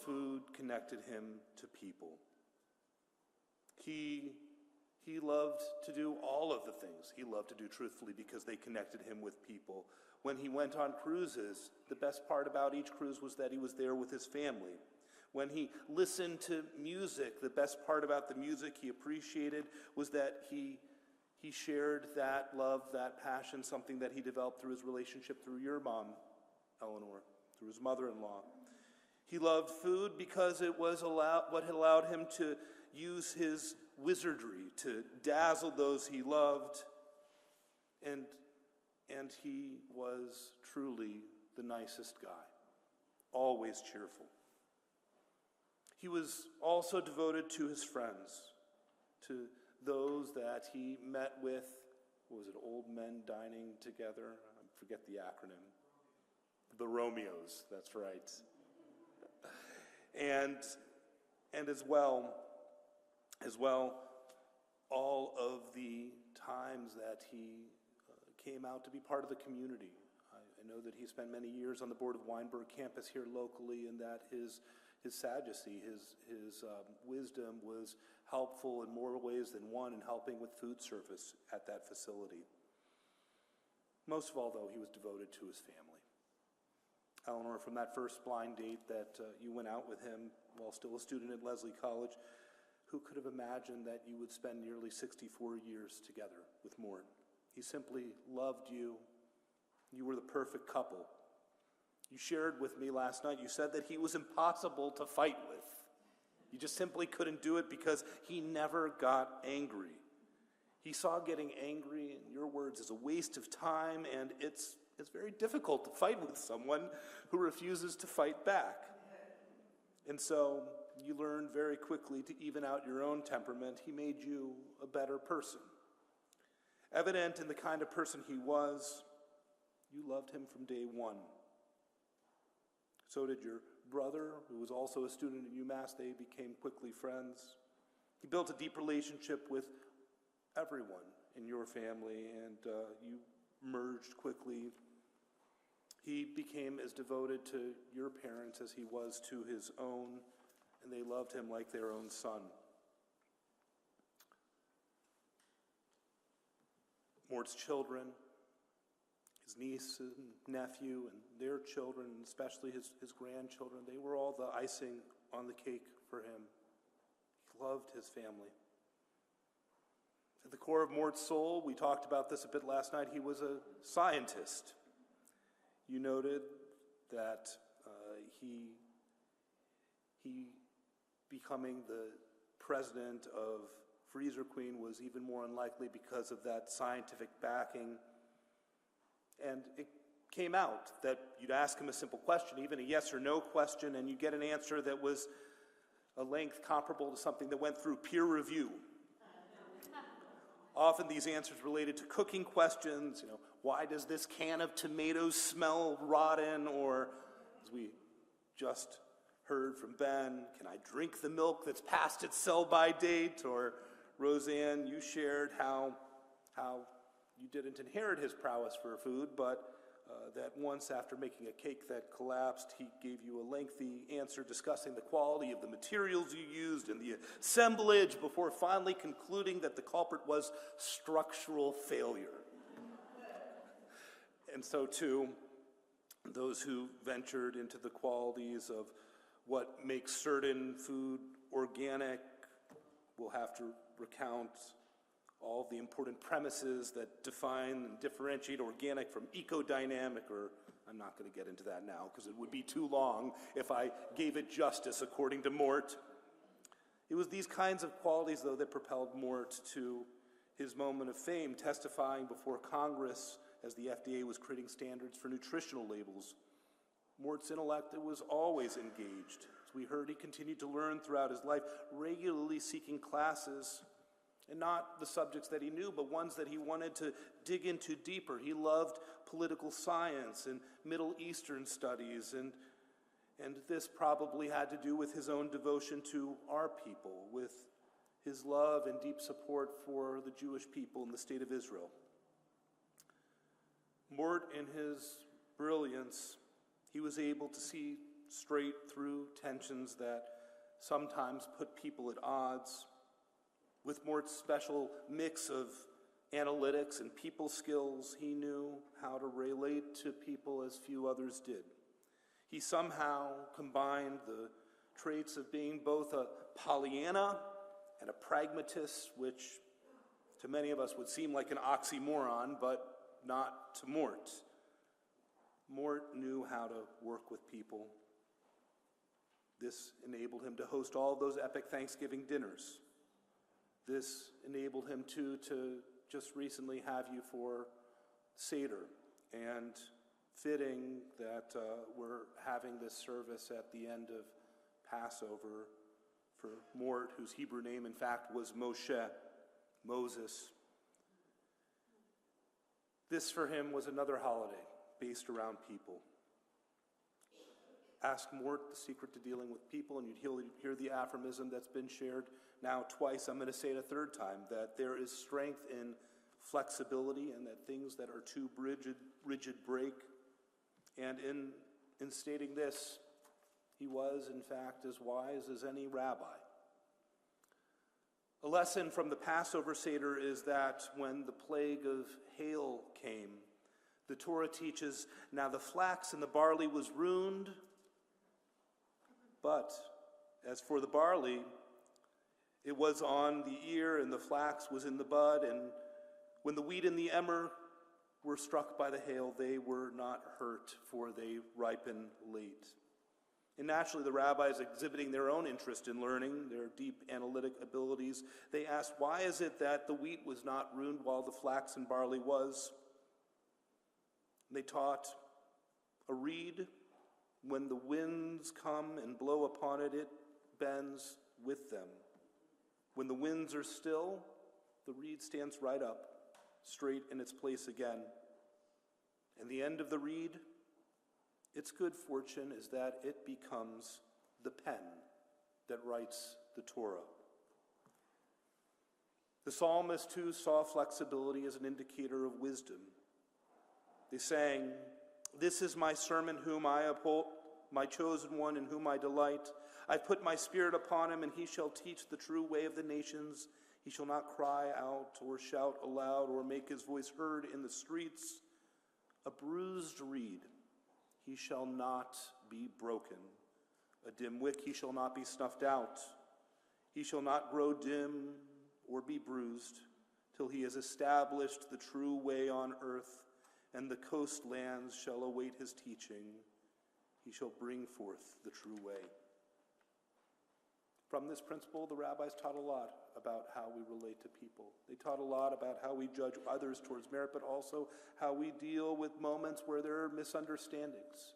food connected him to people. He loved to do all of the things he loved to do truthfully because they connected him with people. When he went on cruises, the best part about each cruise was that he was there with his family. When he listened to music, the best part about the music he appreciated was that he shared that love, that passion, something that he developed through his relationship through your mom, Eleanor, through his mother-in-law. He loved food because it was what had allowed him to use his wizardry to dazzle those he loved, and he was truly the nicest guy, always cheerful. He was also devoted to his friends, to those that he met with, what was it, old men dining together? I forget the acronym. The Romeos, that's right. And as well, all of the times that he came out to be part of the community. I know that he spent many years on the board of Weinberg campus here locally, and that his sagacity, his wisdom was helpful in more ways than one in helping with food service at that facility. Most of all, though, he was devoted to his family. Eleanor, from that first blind date that you went out with him while still a student at Lesley College, who could have imagined that you would spend nearly 64 years together with Mort? He simply loved you. You were the perfect couple. You shared with me last night, you said that he was impossible to fight with. You just simply couldn't do it because he never got angry. He saw getting angry, in your words, as a waste of time, and it's very difficult to fight with someone who refuses to fight back. And so you learned very quickly to even out your own temperament. He made you a better person. Evident in the kind of person he was, you loved him from day one. So did your brother, who was also a student at UMass. They became quickly friends. He built a deep relationship with everyone in your family, and you merged quickly. He became as devoted to your parents as he was to his own, and they loved him like their own son. Mort's children, his niece and nephew, and their children, and especially his grandchildren, they were all the icing on the cake for him. He loved his family. At the core of Mort's soul, we talked about this a bit last night, he was a scientist. You noted that he becoming the president of Freezer Queen was even more unlikely because of that scientific backing. And it came out that you'd ask him a simple question, even a yes or no question, and you'd get an answer that was a length comparable to something that went through peer review. Often these answers related to cooking questions, why does this can of tomatoes smell rotten? Or, as we just heard from Ben, can I drink the milk that's past its sell-by date? Or Roseanne, you shared how you didn't inherit his prowess for food, but that once after making a cake that collapsed, he gave you a lengthy answer discussing the quality of the materials you used and the assemblage before finally concluding that the culprit was structural failure. And so too, those who ventured into the qualities of what makes certain food organic will have to recount all of the important premises that define and differentiate organic from ecodynamic, or I'm not going to get into that now because it would be too long if I gave it justice according to Mort. It was these kinds of qualities, though, that propelled Mort to his moment of fame, testifying before Congress as the FDA was creating standards for nutritional labels. Mort's intellect was always engaged. As we heard, he continued to learn throughout his life, regularly seeking classes, and not the subjects that he knew, but ones that he wanted to dig into deeper. He loved political science and Middle Eastern studies, and this probably had to do with his own devotion to our people, with his love and deep support for the Jewish people in the state of Israel. Mort, in his brilliance, He was able to see straight through tensions that sometimes put people at odds. With Mort's special mix of analytics and people skills, he knew how to relate to people as few others did. He somehow combined the traits of being both a Pollyanna and a pragmatist, which to many of us would seem like an oxymoron, but not to Mort. Mort knew how to work with people. This enabled him to host all those epic Thanksgiving dinners. This enabled him, too, to just recently have you for Seder, and fitting that we're having this service at the end of Passover for Mort, whose Hebrew name, in fact, was Moshe, Moses. This, for him, was another holiday based around people. Ask Mort the secret to dealing with people, and you'd hear the aphorism that's been shared now twice. I'm going to say it a third time, that there is strength in flexibility, and that things that are too rigid break. And in stating this, he was, in fact, as wise as any rabbi. A lesson from the Passover Seder is that when the plague of hail came, the Torah teaches, now the flax and the barley was ruined, but as for the barley, it was on the ear and the flax was in the bud, and when the wheat and the emmer were struck by the hail, they were not hurt, for they ripen late. And naturally, the rabbis, exhibiting their own interest in learning, their deep analytic abilities, they asked, why is it that the wheat was not ruined while the flax and barley was? And they taught, a reed, when the winds come and blow upon it, it bends with them. When the winds are still, the reed stands right up, straight in its place again. And the end of the reed, its good fortune is that it becomes the pen that writes the Torah. The psalmist, too, saw flexibility as an indicator of wisdom. They sang, this is my servant whom I uphold, my chosen one in whom I delight. I put my spirit upon him, and he shall teach the true way of the nations. He shall not cry out or shout aloud or make his voice heard in the streets. A bruised reed he shall not be broken. A dim wick he shall not be snuffed out. He shall not grow dim or be bruised till he has established the true way on earth, and the coastlands shall await his teaching. He shall bring forth the true way. From this principle, the rabbis taught a lot about how we relate to people. They taught a lot about how we judge others towards merit, but also how we deal with moments where there are misunderstandings.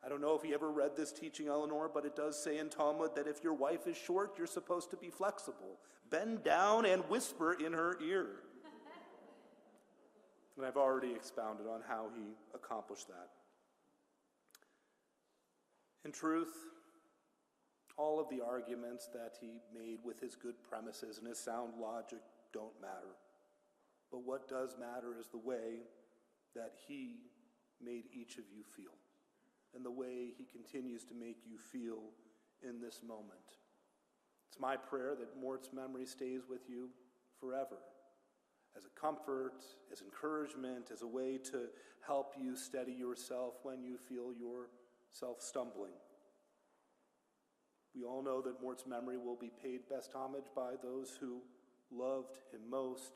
I don't know if you ever read this teaching, Eleanor, but it does say in Talmud that if your wife is short, you're supposed to be flexible. Bend down and whisper in her ear. And I've already expounded on how he accomplished that. In truth, all of the arguments that he made with his good premises and his sound logic don't matter. But what does matter is the way that he made each of you feel, and the way he continues to make you feel in this moment. It's my prayer that Mort's memory stays with you forever, as a comfort, as encouragement, as a way to help you steady yourself when you feel yourself stumbling. We all know that Mort's memory will be paid best homage by those who loved him most,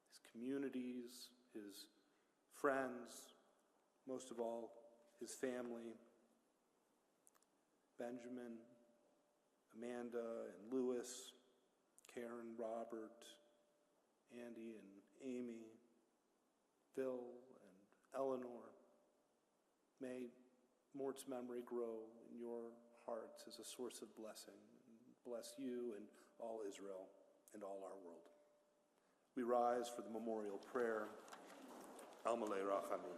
his communities, his friends, most of all, his family. Benjamin, Amanda, and Louis, Karen, Robert, Andy and Amy, Phil and Eleanor. May Mort's memory grow in your hearts as a source of blessing. Bless you and all Israel and all our world. We rise for the memorial prayer. Almalei Rachamim.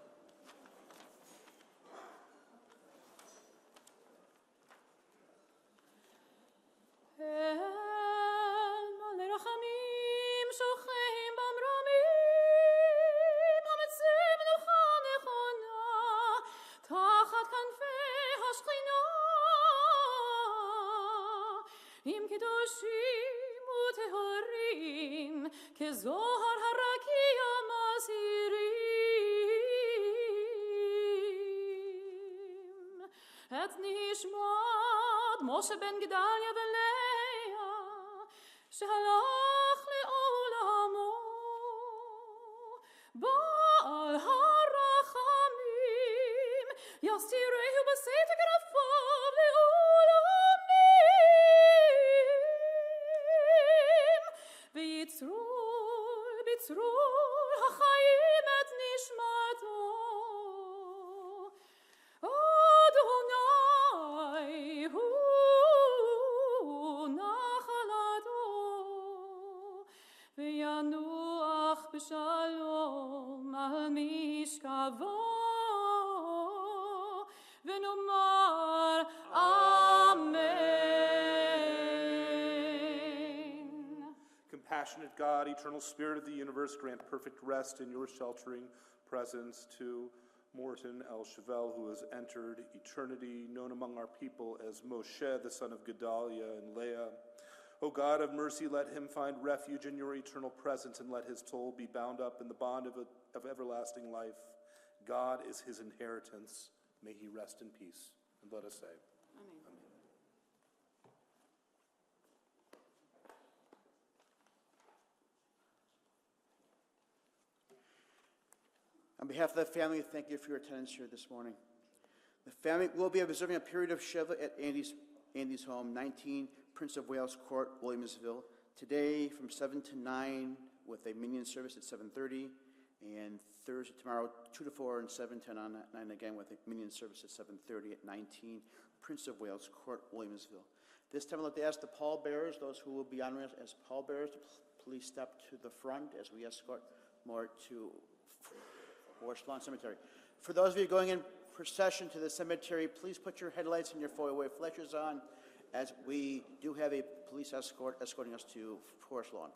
תחת עם קדושים וטהורים, כזוהר הרקיע מזהירים. את נשמת משה בן גדליה ולאה, שהלך לעולמו, בעל הרחמים, יסתירהו בסתר כנפיו לעולמים, ויצרור בצרור החיים את נשמתו. אדוני הוא נחלתו, וינוח בשלום על משכבו, ונאמר אמן. Compassionate God, eternal Spirit of the universe, grant perfect rest in your sheltering presence to Morton L. Shaevel, who has entered eternity, known among our people as Moshe, the son of Gedaliah and Leah. O God of mercy, let him find refuge in your eternal presence, and let his soul be bound up in the bond of everlasting life. God is his inheritance. May he rest in peace. And let us say, Amen. On behalf of the family, thank you for your attendance here this morning. The family will be observing a period of Shiva at Andy's home, 19 Prince of Wales Court, Williamsville, today from 7 to 9 with a minion service at 7:30, and Thursday tomorrow 2 to 4 and 7 to 9 again with a minion service at 7:30 at 19 Prince of Wales Court, Williamsville. This time I'd like to ask the pallbearers, those who will be honoring us as pallbearers, to please step to the front as we escort Mort to Forest Lawn Cemetery. For those of you going in procession to the cemetery, please put your headlights and your four-way flashers on, as we do have a police escort escorting us to Forest Lawn.